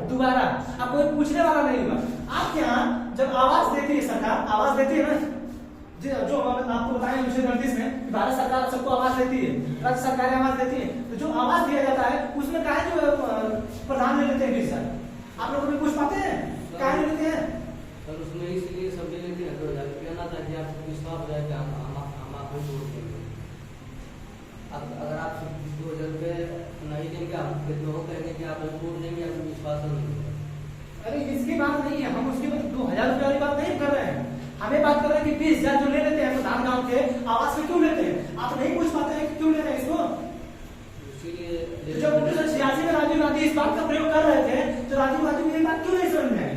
दोबारा? अब कोई पूछने वाला नहीं हुआ। आपके यहाँ जब आवाज देती है सरकार, आवाज देती है ना, जो आपको बताएं दूसरे नोटिस में, भारत सरकार सबको आवाज देती है, राज्य सरकार आवाज देती है, तो जो आवाज दिया जाता है उसमें काहे जो प्रधान ले लेते हैं 20 साल? आप लोग कभी पूछ पाते हैं काहे ले लेते हैं? सर उसमें इसलिए सब ले लेते हैं 2000 रुपया ना, ताकि आपको विश्वास हो जाए कि हम आपको वोट देंगे। अगर आप 2000 रुपये नहीं देंगे, हम फिर लोग कहेंगे कि आप वोट देंगे, आपको विश्वास नहीं। अरे इसकी बात नहीं है, हम उसकी 2000 रुपये वाली बात नहीं कर रहे हैं, हमें बात कर रहे हैं कि 20,000 जो ले लेते हैं प्रधान गांव के आवास में क्यों लेते हैं? आप नहीं पूछ पाते हैं कि क्यों लेते हैं इसको? जब 1986 में राजीव गांधी इस बात का प्रयोग कर रहे थे तो राजीव गांधी को ये बात क्यों नहीं समझ में आई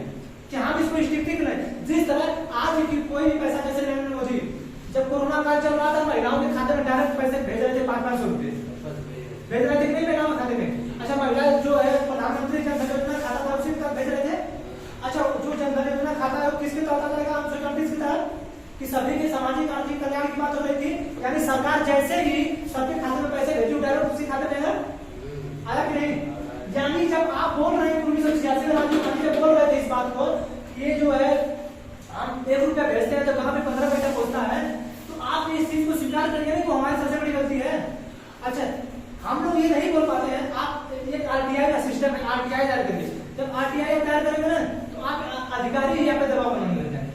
कि हम इसको स्ट्रिक्ट करें? जिस तरह आज की कोई भी पैसा, जैसे नरेंद्र मोदी जब कोरोना काल चल रहा था, महिलाओं के खाते में डायरेक्ट पैसे भेज रहे थे, 500 रुपए भेज रहे थे, नहीं महिलाओं के खाते में। अच्छा महिला जो है प्रधानमंत्री जन धन योजना खाता था उसी तक भेज रहे थे। अच्छा जो जन धन योजना खाता है वो किसके तहत आएगा? 129 के तहत, कि सभी के सामाजिक आर्थिक कल्याण की बात हो रही थी, यानी सरकार जैसे ही सबके खाते में पैसे भेजू डायरेक्ट उसी खाते में आया कि नहीं? यानी जब आप बोल रहे हैं 1986 में राजीव गांधी बोल रहे थे इस बात को, ये जो है हम 1 रुपया भेजते हैं, जब वहां पे 15 पैसा पहुंचता है, तो आप इस चीज को स्वीकार करेंगे नहीं, तो हमारी सबसे बड़ी गलती है। अच्छा हम लोग ये नहीं बोल पाते हैं, आप एक आरटीआई का सिस्टम है, आरटीआई तैयार करेंगे, जब आरटीआई तैयार करेंगे ना तो आप अधिकारी यहाँ पे दबाव बनाने लग जाएंगे,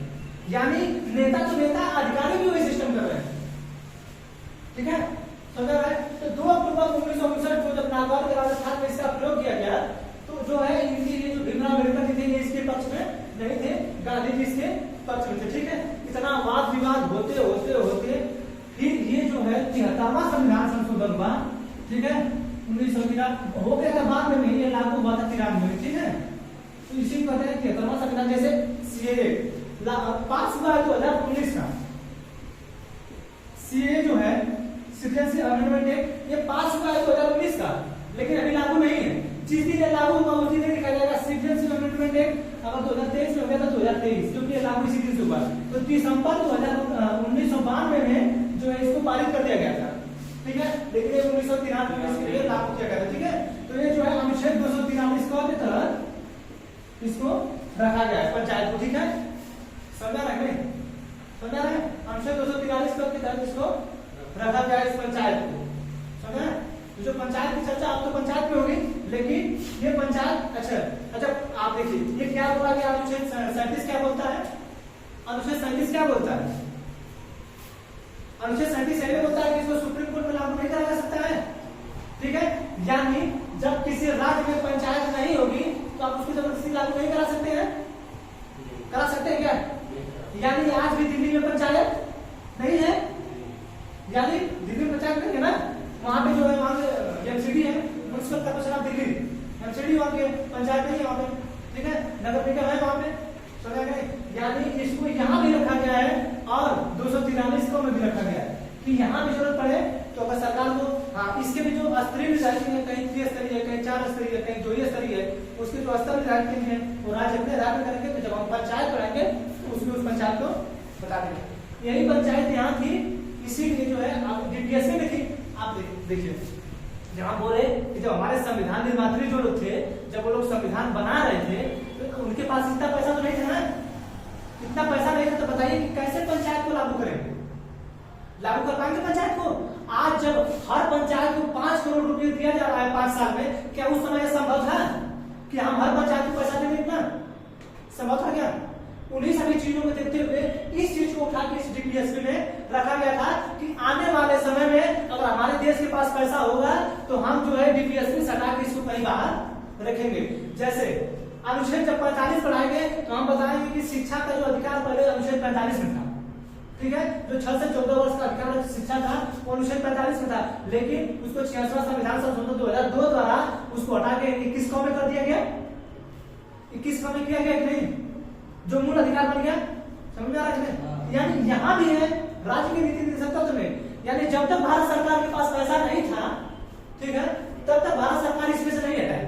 यानी नेता तो नेता, अधिकारी भी वही सिस्टम कर रहे हैं, ठीक है? समझ रहा है? तो 2 अक्टूबर 1959 को जब नागौर के राजस्थान में इसका प्रयोग किया गया, तो जो है इनकी ये जो भीमराव अम्बेडकर थे ये इसके पक्ष में नहीं थे, गांधी जी इसके पक्ष में थे, ठीक है? इतना वाद विवाद होते होते होते फिर ये जो है 73वां संविधान संशोधन हुआ, ठीक है? 1993 हो गया था, बाद में नहीं, ये लागू हुआ था 93 में, ठीक है? तो इसी को कहते हैं 73वां संविधान। जैसे सीए पास हुआ है 2019 का, सीए जो है सिटीजनशिप अमेंडमेंट एक्ट, ये पास हुआ है 2019 का, लेकिन अभी लागू नहीं है। जिस दिन लागू होगा उसी दिन लिखा जाएगा सिटीजनशिप अमेंडमेंट एक्ट। अगर 2023 में हो गया तो 2023, क्योंकि ये लागू इसी दिन से हुआ। तो दिसंबर 1992 में जो है इसको पारित कर दिया गया था, ठीक है? लेकिन 1993 में इसके लिए लागू किया गया था, ठीक है? तो ये जो है अनुच्छेद 243 के तहत इसको रखा गया है पंचायत को, ठीक है, समझा रहे नहीं, समझा रहे, अनुच्छेद 243 के तहत इसको रखा गया है इस पंचायत को, समझा। जो पंचायत की चर्चा आप तो पंचायत में होगी, लेकिन ये पंचायत अच्छा आप देखिए ये क्या बोला गया, अनुच्छेद 37 क्या बोलता है, अनुच्छेद 37 क्या बोलता है, अनुच्छेद 37 ये बोलता है कि इसको सुप्रीम कोर्ट में लागू नहीं करा जा सकता है, ठीक है, यानी जब किसी राज्य में पंचायत नहीं होगी तो आप उसको जबरदस्ती लागू नहीं करा सकते हैं, करा सकते हैं क्या, यानी आज भी दिल्ली में पंचायत नहीं है, यानी दिल्ली में पंचायत नहीं है ना, वहां पे जो है वहां पे एमसीडी है, municipal corporation of Delhi, MCD वहां पे पंचायत नहीं है वहां पे, ठीक है, नगर निगम है वहां पे, समझा गया, यानी इसको यहाँ भी रखा गया है और 243 को में भी रखा गया है कि यहाँ भी जरूरत पड़े तो अगर सरकार को, हाँ, इसके भी जो स्तरीय निर्धारित है, कहीं त्रिस्तरीय, कहीं 4 स्तरीय, कहीं 2 स्तरीय है, उसके जो स्तर निर्धारित है वो राज्य अपने राज्य में करेंगे, तो जब हम पंचायत बनाएंगे तो उसमें उस पंचायत को बता देंगे। यही पंचायत यहाँ थी, इसीलिए जो है आप डीपीएस में देखिए, आप देखिए जहाँ बोले कि जब हमारे संविधान निर्मात्री जो लोग थे, जब वो लोग संविधान बना रहे थे तो उनके पास इतना पैसा तो नहीं था ना, इतना पैसा नहीं था, तो बताइए कि कैसे पंचायत को लागू करेंगे, लागू कर पाएंगे पंचायत को। आज जब हर पंचायत को 5 करोड़ रुपए दिया जा रहा है 5 साल में, क्या उस समय संभव था कि हम हर पंचायत को पैसा देंगे, इतना संभव था क्या? उन्हीं सभी चीजों को देखते हुए इस चीज को उठा के इस डीपीएसपी में रखा गया था कि आने वाले समय में अगर हमारे देश के पास पैसा होगा तो हम जो है डीपीएसपी हटा के इसको कहीं बाहर रखेंगे। जैसे अनुच्छेद जब 45 पढ़ाएंगे तो हम बताएंगे कि शिक्षा का जो अधिकार पहले अनुच्छेद 45 में था, ठीक है, जो 6 से 14 वर्ष का अधिकार शिक्षा था वो अनुच्छेद 45 में था, लेकिन उसको 66वां संविधान संशोधन 2002 द्वारा उसको हटा के 21 कॉम में कर दिया गया, 21 कॉम में किया गया कि नहीं, जो मूल अधिकार बन गया, समझ में आ रहा है? यानी यहाँ भी है राज्य के नीति निर्देशक में, यानी जब तक भारत सरकार के पास पैसा नहीं था, ठीक है, तब तक भारत सरकार इसमें से नहीं हटाई।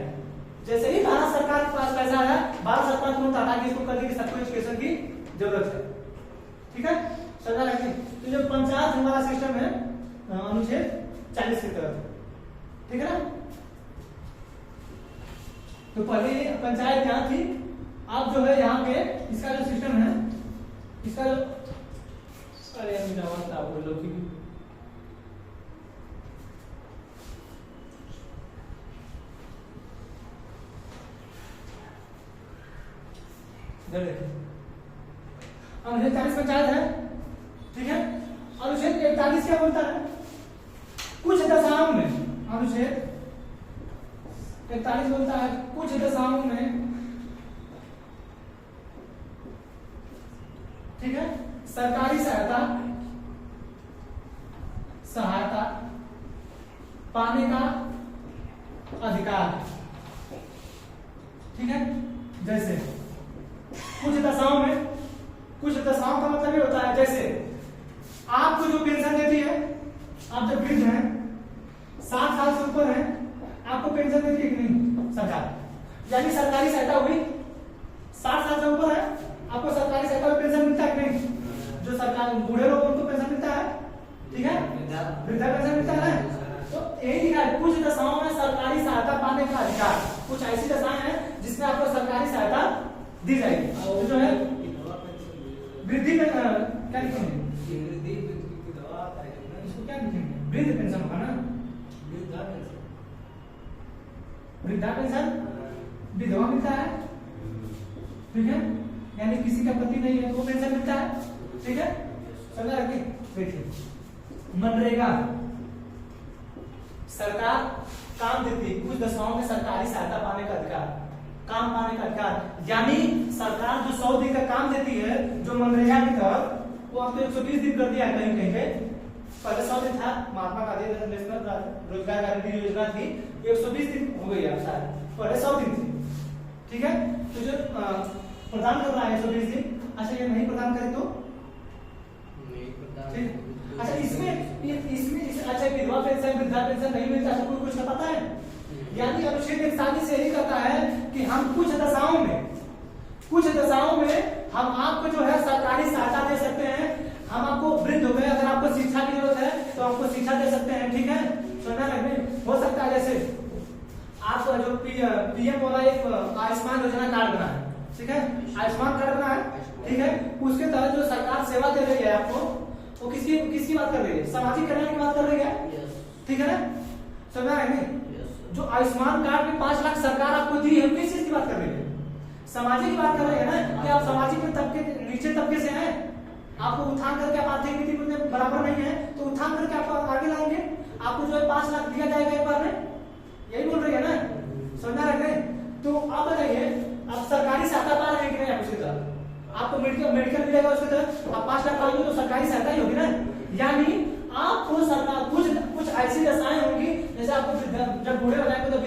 जैसे ही भारत सरकार के पास पैसा आया, भारत सरकार तुरंत हटा के इसको कर दी कि सबको एजुकेशन की जरूरत है, ठीक है, समझा रहे? तो जो पंचायत हमारा सिस्टम है अनुच्छेद 40 की तरफ, ठीक है ना। तो पहले पंचायत यहाँ थी, अब जो है यहाँ पे इसका जो सिस्टम है, इसका जो, अरे बोलो कि अनुच्छेद 40 पंचायत है, ठीक है, अनुच्छेद 41 क्या बोलता है, कुछ दशाओं में, अनुच्छेद 41 बोलता है कुछ दशाओं में, ठीक है, सरकारी सहायता पाने का अधिकार, ठीक है, जैसे कुछ दशाओं का मतलब ये होता है, जैसे आपको जो पेंशन देती है, आप जब वृद्ध हैं 60 साल से ऊपर हैं, आपको पेंशन देती है कि नहीं सरकार, यानी सरकारी सहायता हुई, 60 साल से ऊपर है आपको सरकारी सहायता में पेंशन मिलता है कि नहीं, जो सरकार बूढ़े लोग उनको पेंशन मिलता है, ठीक है, वृद्धा पेंशन मिलता है, तो यही लिखा है कुछ दशाओं में सरकारी सहायता पाने का अधिकार, कुछ ऐसी दशाएं हैं जिसमें आपको सरकारी सहायता दी जाएगी, तो जो है वृद्धि में क्या लिखेंगे, इसको क्या लिखेंगे, वृद्ध पेंशन होगा ना, वृद्धा पेंशन विधवा मिलता है, ठीक है, यानी किसी का पति नहीं है तो पेंशन मिलता है, ठीक है, समझा रखिए। देखिए मनरेगा सरकार काम देती है, कुछ दशाओं में सरकारी सहायता पाने का अधिकार, काम पाने का अधिकार, यानी सरकार जो 100 दिन का काम देती है, जो मनरेगा की तरफ, वो अब तो 120 दिन कर दिया है कहीं कहीं पे, पहले 100 दिन था, महात्मा गांधी नेशनल रोजगार गारंटी योजना थी, 120 दिन हो गई है शायद, पहले 100 दिन थी, ठीक है, तो जो प्रदान कर रहा है 120 दिन, अच्छा ये नहीं प्रदान करे तो ठीक, अच्छा इसमें अच्छा विधवा पेंशन वृद्धा पेंशन नहीं मिलता, सबको कुछ पता है, यानी अनुच्छेद 41 से यही कहता है कि हम कुछ दशाओं में हम आपको जो है सरकारी सहायता दे सकते हैं, हम आपको वृद्ध हो गए, अगर आपको शिक्षा की जरूरत है तो आपको शिक्षा दे सकते हैं, ठीक है, सुनना लगने हो सकता है, जैसे आपको जो पीएम वाला एक आयुष्मान योजना कार्ड बना है, ठीक है, आयुष्मान कार्ड बना है, ठीक है, उसके तहत जो सरकार सेवा दे रही है आपको, वो किसकी किसकी बात कर रही है? सामाजिक कल्याण की बात कर रही है, ठीक है ना, समझ रहे हैं? जो आयुष्मान कार्ड में 5 लाख सरकार आपको दी है, किस चीज की बात कर रही है? समाजिक की बात कर रही है ना, कि आप सामाजिक में तबके नीचे तबके से हैं, आपको उठान करके आप आर्थिक नीति में बराबर नहीं है, तो उठान करके आपको आगे लाएंगे, आपको जो है 5 लाख दिया जाएगा एक बार में, यही बोल रही है ना, समझा रहे हैं? तो आप बताइए, आप सरकारी सहायता पा रहे हैं कि नहीं? आप उसके तहत आपको मेडिकल मिलेगा, उसके तहत आप 5 लाख पाएंगे तो सरकारी सहायता ही होगी ना। यानी आपको सरकार कुछ ऐसी दशाएं होंगी, जैसे आपको जब बूढ़े हो जाएंगे तो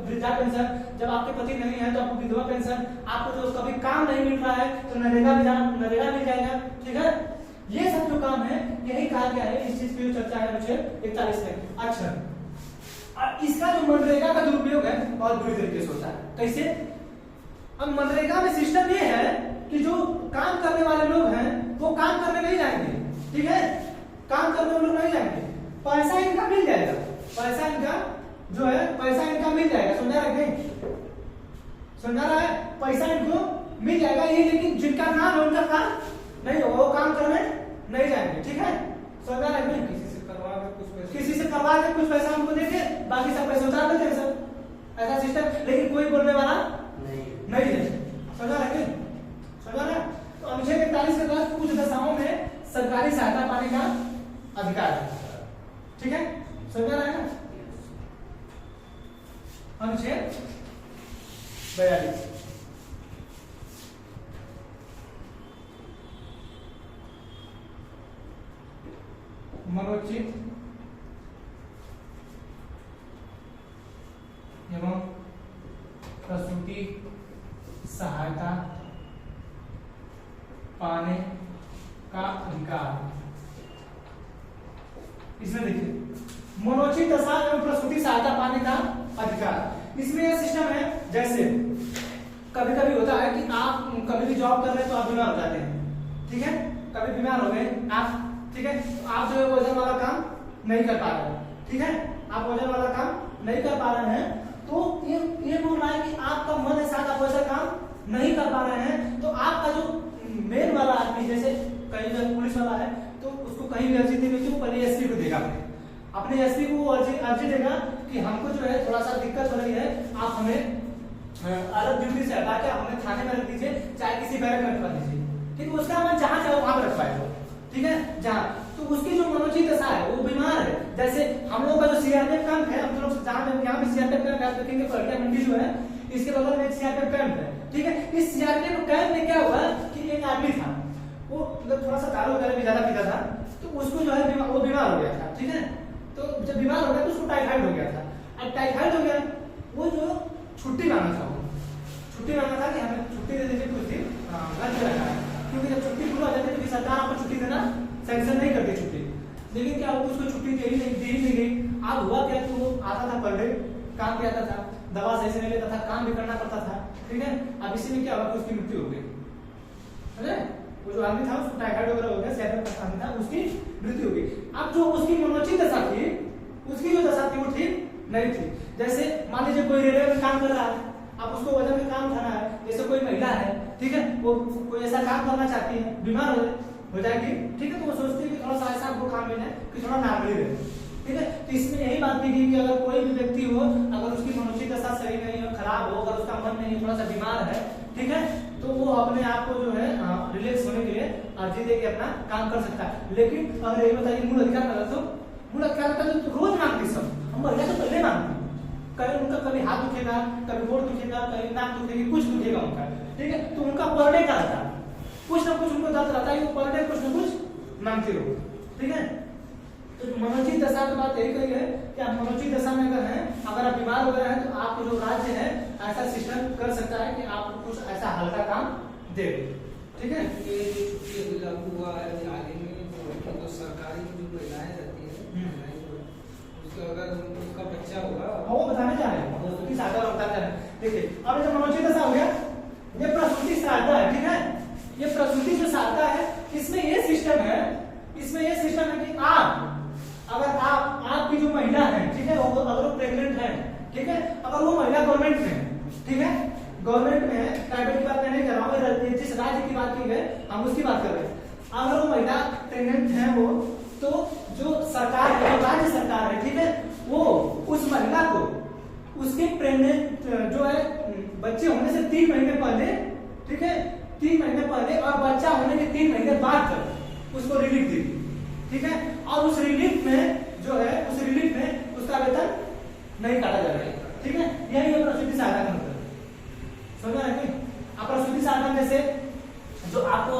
वृद्धा पेंशन, जब आपके पति नहीं है तो आपको विधवा पेंशन, आपको जो कभी काम नहीं मिल रहा है तो नरेगा मिल जाएगा, ठीक है। ये सब जो काम है यही कहा गया है, इस चीज की जो चर्चा है अनुच्छेद 41 में। अच्छा, अब इसका जो मनरेगा का दुरुपयोग है बहुत बुरी तरीके से होता है। कैसे? अब मनरेगा में सिस्टम ये है कि जो काम करने वाले लोग हैं वो काम करने नहीं जाएंगे, ठीक है, काम करने वाले लोग नहीं जाएंगे, पैसा इनका मिल जाएगा, पैसा इनका जो है पैसा इनका मिल जाएगा, समझा रहे हैं? समझा रहा है? पैसा इनको मिल जाएगा, ये लेकिन जिनका नाम है उनका काम नहीं होगा, वो काम करने नहीं जाएंगे, ठीक है, समझा रहे हैं? किसी से करवा के कुछ पैसा हमको देके बाकी सब पैसे उतार देते हैं सब, ऐसा सिस्टम, लेकिन कोई बोलने वाला नहीं है, समझा रहे हैं? समझा रहे? तो अनुच्छेद 41 के तहत कुछ दशाओं में सरकारी सहायता पाने का अधिकार है, ठीक है, समझा रहे हैं ना? अनुच्छेद 42 मनोचित एवं प्रसूति सहायता पाने का अधिकार। इसमें देखिए, मनोचित दशा एवं प्रसूति सहायता पाने का अधिकार। इसमें यह सिस्टम है, जैसे कभी कभी होता है कि आप कभी भी जॉब कर रहे हैं तो आप बीमार हो जाते हैं, ठीक है, कभी बीमार हो गए आप, ठीक है, तो आप जो है वजन वाला काम नहीं कर पा रहे हैं, ठीक है, आप वजन वाला काम नहीं कर पा रहे हैं, तो ये बोल रहा है कि आपका मन है साथ आप वैसा काम नहीं कर पा रहे हैं, तो आपका जो मेन वाला आदमी, जैसे कहीं अगर पुलिस वाला है तो उसको कहीं भी अर्जी देगी तो पहले एसपी को देगा, अपने एसपी को अर्जी देगा कि हमको जो है थोड़ा सा दिक्कत हो रही है, आप हमें अलग ड्यूटी से हटा के हमें थाने में रख दीजिए, चाहे किसी बैरक में रखवा दीजिए, ठीक है, उसका मन जहाँ चाहे वहां पर रखवाए, ठीक है, जहाँ, तो उसकी जो मनोचित दशा है वो बीमार है। जैसे हम लोग का जो सीआरपीएफ कैंप है, हम लोग जहाँ यहाँ पे सीआरपीएफ कैंप आप देखेंगे, पड़िया मंडी जो है इसके बगल में एक सीआरपीएफ कैंप है, ठीक है, इस सीआरपीएफ कैंप में क्या हुआ कि एक आदमी था, वो मतलब थोड़ा सा दारू वगैरह भी ज्यादा पीता था, तो उसको जो है वो बीमार हो गया था, ठीक है, तो जब बीमार हो गया तो उसको टाइफाइड हो गया था। अब टाइफाइड हो गया, वो जो छुट्टी मांगा था, छुट्टी मांगा था कि हमें छुट्टी दे दीजिए कुछ दिन घर पे रखा है, क्योंकि जब छुट्टी पूरा हो जाती है तो सरकार आपको छुट्टी देना सैंक्शन नहीं करती छुट्टी, लेकिन क्या उसको छुट्टी दी नहीं गई। अब हुआ क्या कि वो आता था पर डे, काम भी आता था, दवा सही से नहीं लेता था, काम भी करना पड़ता था, ठीक है। अब इसी में क्या हुआ कि उसकी मृत्यु हो गई, समझे? वो जो आदमी था उसको टाइफाइड वगैरह हो गया, सैलर का आदमी था, उसकी मृत्यु हो गई। अब जो उसकी मनोचित दशा थी, उसकी जो दशा थी वो ठीक नहीं थी। जैसे मान लीजिए कोई रेलवे में काम कर रहा है, अब उसको वजन में काम उठाना है, जैसे कोई महिला है, ठीक है, वो कोई ऐसा काम करना चाहती है, बीमार हो जाएगी, ठीक है, तो वो सोचती है कि थोड़ा सा ऐसा हमको काम मिले कि थोड़ा नॉर्मली रहे, ठीक है। तो इसमें यही बात की गई कि अगर कोई भी व्यक्ति हो, अगर उसकी मनोचित दशा सही नहीं हो, खराब हो, अगर उसका मन नहीं, थोड़ा सा बीमार है, ठीक है, तो वो अपने आप को जो है रिलैक्स होने के लिए अर्जी दे के अपना काम कर सकता है। लेकिन अगर ये बताइए मूल अधिकार का, तो मूल अधिकार का तो रोज मांगती सब, हम महिला तो पहले मांगती, कभी उनका कभी हाथ दुखेगा, कभी गोड़ दुखेगा, कभी नाक दुखेगी, कुछ दुखेगा उनका, ठीक है, तो उनका पर डे का रहता है, कुछ ना कुछ उनको दर्द रहता है, वो पर डे कुछ ना कुछ मांगते रहो, ठीक है। तो मनोचित दशा की बात यही कही है कि आप मनोचित दशा में अगर हैं, अगर आप बीमार हो गए हैं, तो आपको जो राज्य है ऐसा सिस्टम कर सकता है कि आपको कुछ ऐसा हल्का काम दे, ठीक है। ये छुट्टी अभी लागू हुआ है हाल ही में, तो सरकारी जो महिलाएं रहती है, उसका अगर उसका बच्चा होगा, वो बताने जा रहे हैं, प्रसूति सहायता बताने जा रहे हैं। देखिए, अब जब मनोचित दशा हो गया, ये प्रसूति सहायता है, ठीक है, ये प्रसूति जो सहायता है, इसमें ये सिस्टम है, इसमें ये सिस्टम है कि अगर आपकी जो महिला है, ठीक है, वो अगर वो प्रेग्नेंट है, ठीक है, अगर वो महिला गवर्नमेंट में है, ठीक है, गवर्नमेंट में है, प्राइवेट की बात मैं नहीं कर रहा जिस राज्य की बात की है हम उसकी बात कर रहे हैं। अगर वो महिला प्रेग्नेंट है वो, तो जो सरकार है, जो राज्य सरकार है, ठीक है, वो उस महिला को उसके प्रेग्नेंट जो है बच्चे होने से 3 महीने पहले, ठीक है, 3 महीने पहले और बच्चा होने के 3 महीने बाद तक उसको रिलीफ देगी, ठीक है। और उस रिलीफ में जो है, उस रिलीफ में उसका वेतन नहीं काटा जाएगा, ठीक है। यही है प्रसूति सहायता का मतलब, समझ रहे हैं? आप प्रसूति सहायता में से जो आपको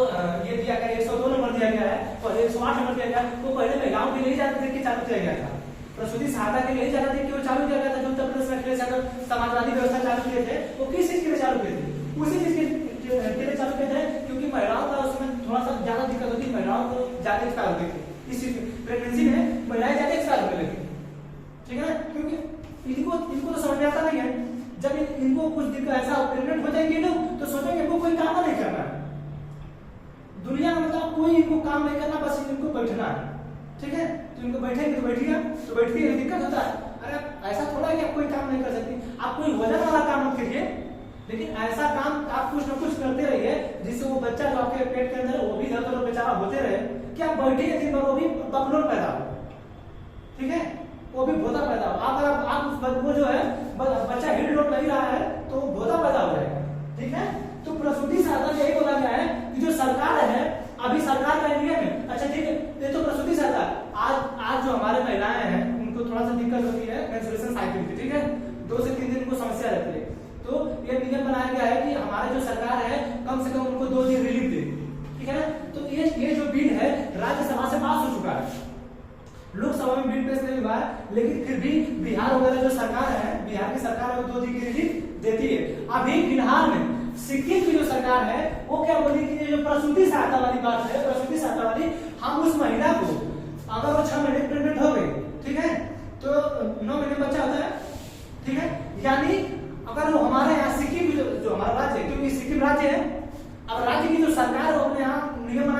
ये दिया गया 102 नंबर दिया गया है और 108 नंबर दिया गया, वो पहले महिलाओं के लिए ज्यादा देख के चालू किया गया था। प्रसूति सहायता के लिए ज्यादा देख के वो चालू किया गया था। जो उत्तर प्रदेश में अखिलेश यादव समाजवादी व्यवस्था चालू किए थे, वो किस चीज के लिए चालू किए थे? उसी चीज के लिए चालू किए थे, क्योंकि महिलाओं का उसमें थोड़ा सा ज्यादा दिक्कत होती, महिलाओं को ज्यादा एक्सपायर होती थी। इस प्रेगनेंसी में महिलाएं ज्यादा एक्सपायर होने लगी, ठीक है, क्योंकि इनको तो समझ में आता नहीं है। जब इनको कुछ दिक्कत ऐसा प्रेग्नेंट हो जाएंगे लोग, तो सोचेंगे इनको कोई काम नहीं करना है दुनिया में, मतलब कोई इनको काम नहीं करना, बस इनको बैठना है, ठीक है। तो इनको बैठेंगे तो बैठिए, तो बैठिए, दिक्कत होता है। अरे ऐसा थोड़ा है कि आप कोई काम नहीं कर सकती, आप कोई वजन वाला काम मत करिए, लेकिन ऐसा काम आप कुछ न कुछ करते रहिए जिससे वो बच्चा जो आपके पेट के अंदर, वो भी इधर उधर बेचारा होते रहे, कि आप बैठिए दिन भर, वो भी बकलोल पैदा हो, ठीक है, वो भी भोता पैदा हो। अगर आप वो जो है बच्चा हिल डोल नहीं रहा है तो भोता पैदा हो जाएगा, ठीक है। तो प्रसूति सहायता में यही बोला गया है कि जो सरकार है, अभी सरकार का नियम है, अच्छा ठीक है, ये तो प्रसूति सहायता, आज जो हमारे महिलाएं हैं उनको थोड़ा सा दिक्कत होती है मेंस्ट्रुएशन साइकिल की, ठीक है, 2 से 3 दिन को समस्या रहती है। तो ये नियम बनाया गया है कि हमारे जो सरकार है कम से कम उनको 2 दिन रिलीफ दे, ठीक है ना। तो ये जो बिल है राज्यसभा से पास हो चुका है, लोकसभा में बिल पेश नहीं हुआ है, लेकिन फिर भी बिहार वगैरह जो सरकार है, बिहार की सरकार है, 2 दिन की रिलीफ देती है। अभी फिलहाल में सिक्किम की जो सरकार है वो क्या बोली कि जो प्रसूति सहायता वाली बात है, प्रसूति सहायता वाली, हम उस महिला को अगर वो 6 महीने प्रेग्नेंट हो गई, ठीक है, तो 9 महीने बच्चा होता है, ठीक है, यानी अगर वो हमारे यहाँ सिक्किम जो हमारा राज्य है, क्योंकि सिक्किम राज्य है, अब राज्य की जो सरकार है वो अपने यहाँ नियम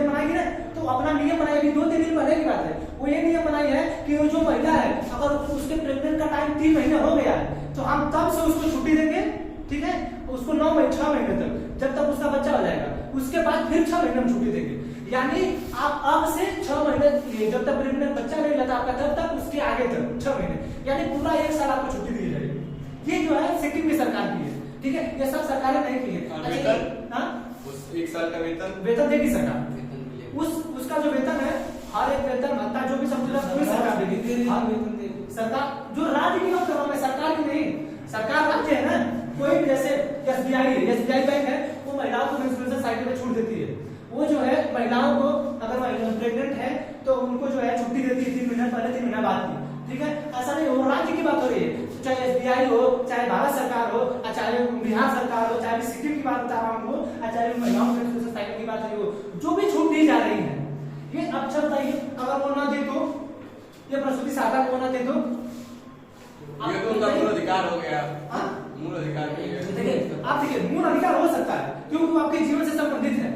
बनाएगी ना, तो अपना नियम बनाएगी। 2-3 दिन पहले की बात है, वो ये नियम बनाई है कि वो जो महिला है अगर उसके प्रेग्नेंट का टाइम 3 महीने हो गया है, तो हम तब से उसको छुट्टी देंगे, ठीक है, उसको 6 महीने तक, जब तक उसका बच्चा हो जाएगा, उसके बाद फिर 6 महीने में छुट्टी देंगे। यानी आप अब से 6 महीने, जब तक प्रेग्नेंट बच्चा नहीं रहता आपका, तब तक उसके आगे तक 6 महीने, यानी पूरा 1 साल आपको छुट्टी दी जाएगी। ये जो है सिक्किम की सरकार की है, ठीक है, ये सब सरकारें नहीं की है। उस 1 साल का वेतन देगी सरकार, उसका जो वेतन है, हर एक वेतन भत्ता जो भी समझ लो पूरी सरकार देगी। सरकार जो राज्य की बात कर रहा हूं मैं, सरकार की नहीं, सरकार राज्य है ना। कोई भी जैसे एसबीआई बैंक है, वो महिलाओं को मेंस्ट्रुएशन साइकिल में छूट देती है। वो जो है महिलाओं को अगर महिला प्रेग्नेंट है तो उनको जो है छुट्टी देती है 3 महीने पहले, 3 महीने बाद की, ठीक है। ऐसा नहीं हो, राज्य की बात हो रही है, चाहे एसबीआई हो, चाहे भारत सरकार हो, चाहे बिहार सरकार हो, चाहे सिक्किम की बात बता रहा हूँ, चाहे महिलाओं को मेंस्ट्रुएशन साइकिल की बात हो, जो भी छूट दी जा रही है, ये अच्छा बताइए, अगर वो ना दे तो, ये प्रसूति सहायता को ना दे तो ये तो उनका मूल अधिकार हो गया। हाँ, मूल अधिकार के लिए देखिए, आप देखिए मूल अधिकार हो सकता है क्योंकि वो आपके जीवन से संबंधित है,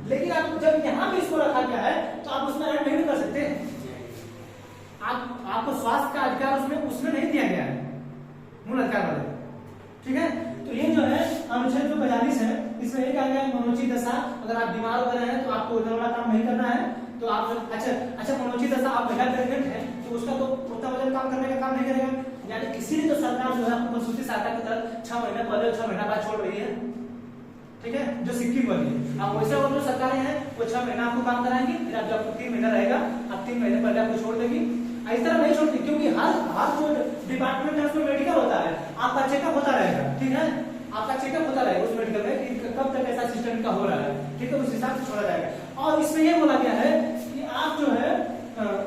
लेकिन आप जब यहाँ पे इसको रखा गया है तो आप उसमें ऐड नहीं कर सकते। आपको स्वास्थ्य का अधिकार उसमें नहीं दिया गया है मूल अधिकार वाले, ठीक है। तो ये जो है अनुच्छेद जो 42 है, इसमें एक आ गया मनोचित दशा, अगर आप बीमार हो गए हैं तो आपको वजन वाला काम नहीं करना है, तो आप अच्छा मनोचित दशा, आप महिला प्रेग्नेंट है तो उसका तो उतना वजन काम करने का काम नहीं करेगा, यानी इसीलिए तो सरकार जो है आपको प्रसूति सहायता की तरफ 6 महीने पहले 6 महीना बाद छोड़ रही है, ठीक है, जो सिक्किम वाली है। अब वैसे और जो सरकारें हैं वो 6 महीना आपको काम कराएंगी, फिर आप जब 3 महीना रहेगा, अब 3 महीने पहले आपको छोड़ देगी। इस तरह नहीं छोड़ती, क्योंकि हर जो डिपार्टमेंट है उसमें मेडिकल होता है, आपका चेकअप होता रहेगा, ठीक है, आपका चेकअप होता रहेगा उस मेडिकल में कि कब तक ऐसा सिस्टम का हो रहा है, ठीक है, उस हिसाब से छोड़ा जाएगा। और इसमें यह बोला गया है कि आप जो है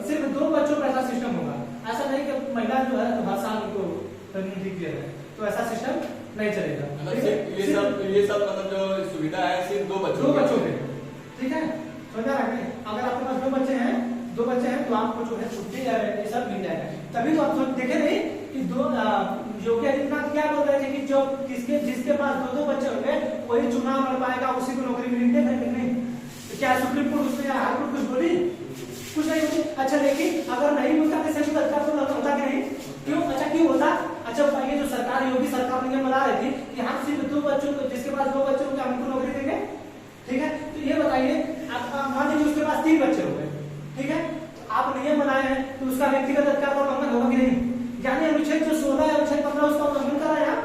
सिर्फ 2 बच्चों पर ऐसा सिस्टम होगा, ऐसा नहीं कि महिला जो है तो हर साल उनको प्रेगनेंसी क्लियर है, तो ऐसा सिस्टम नहीं चलेगा। ये सब मतलब जो सुविधा है सिर्फ 2 बच्चों पे, ठीक है, समझा रहे। अगर आपके पास 2 बच्चे हैं तो आपको जो है छुट्टी या ये सब मिल जाएगा। तभी तो आप देखे नहीं कि योगी आदित्यनाथ क्या बोल रहे थे कि जो जिसके पास 2 बच्चे होंगे वही चुनाव लड़ पाएगा, उसी को नौकरी मिलेगी, नहीं? तो क्या सुप्रीम कोर्ट उसमें हाई कोर्ट कुछ बोली? कुछ नहीं बोली। अच्छा, लेकिन अगर नहीं बोलता तो सभी बच्चा तो होता कि नहीं? क्यों? अच्छा, क्यों होता? अच्छा, ये जो सरकार योगी सरकार नियम बना रही थी कि हम सिर्फ 2 बच्चों को, जिसके पास 2 बच्चों को आप नियम बनाए हैं तो उसका व्यक्तिगत अधिकार का उल्लंघन होगा कि नहीं? यानी अनुच्छेद जो 16 है अनुच्छेद 15 उसका उल्लंघन कर रहा है आप,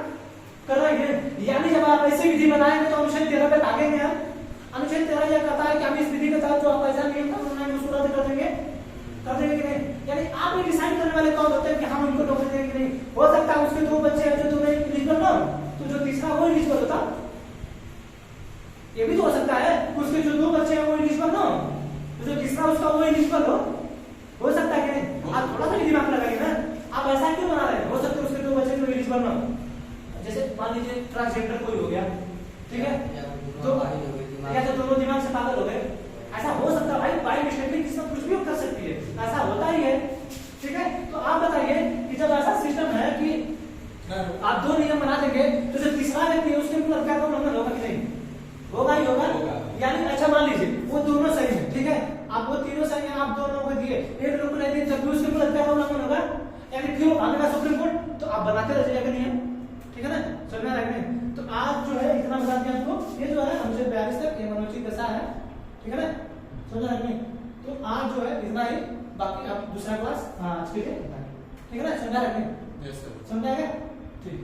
कर रहे हैं। यानी जब आप ऐसी विधि बनाएंगे तो अनुच्छेद 13 पे भागेंगे आप। अनुच्छेद 13 यह कहता है कि हम इस विधि के तहत जो आप ऐसा नियम कानून बनाएंगे उसको रद्द कर देंगे कि नहीं? यानी आप ये डिसाइड करने वाले कौन होते हैं कि हम इनको नौकरी देंगे कि नहीं? हो सकता है उसके दो बच्चे हैं जो तुम्हें एलिजिबल ना हो, तो जो तीसरा वो एलिजिबल होता, ये भी तो हो सकता है। उसके जो दो बच्चे हैं वो एलिजिबल ना हो, तो जो तीसरा उसका वो एलिजिबल हो सकता है कि नहीं? आप थोड़ा सा भी दिमाग लगाइए ना, आप ऐसा क्यों बना रहे हैं? हो सकता है उसके दो बच्चे जो एलिजिबल ना हो, जैसे मान लीजिए ट्रांसजेंडर कोई हो गया, ठीक है, तो या तो दोनों दिमाग से पागल हो गए, ऐसा हो सकता है भाई, बाई मिस्टेक भी किसी कुछ भी कर सकती है, ऐसा होता ही है, ठीक है। तो आप बताइए कि जब ऐसा सिस्टम है कि आप दो नियम बना देंगे तो जो तीसरा व्यक्ति है उसके ऊपर क्या उल्लंघन होगा कि नहीं? होगा ही होगा। यानी अच्छा मान लीजिए वो दोनों सही है, ठीक है, आप वो तीनों सही हैं, आप दोनों को दिए, एक लोग को नहीं दिए, जब भी उसके ऊपर क्या उल्लंघन होगा, यानी फिर वो भागेगा सुप्रीम कोर्ट, तो आप बनाते रह जाइएगा नियम, ठीक है ना? समझ में आ रहा है? तो आज जो है इतना बता दिया आपको, ये जो है हमसे 42 तक ये मनोचित दशा है, ठीक है ना? समझ रहे हैं? तो आज जो है इतना ही, बाकी आप दूसरा क्लास आज के लिए, ठीक है ना? समझा रहे हैं? Yes sir. समझा गया? ठीक।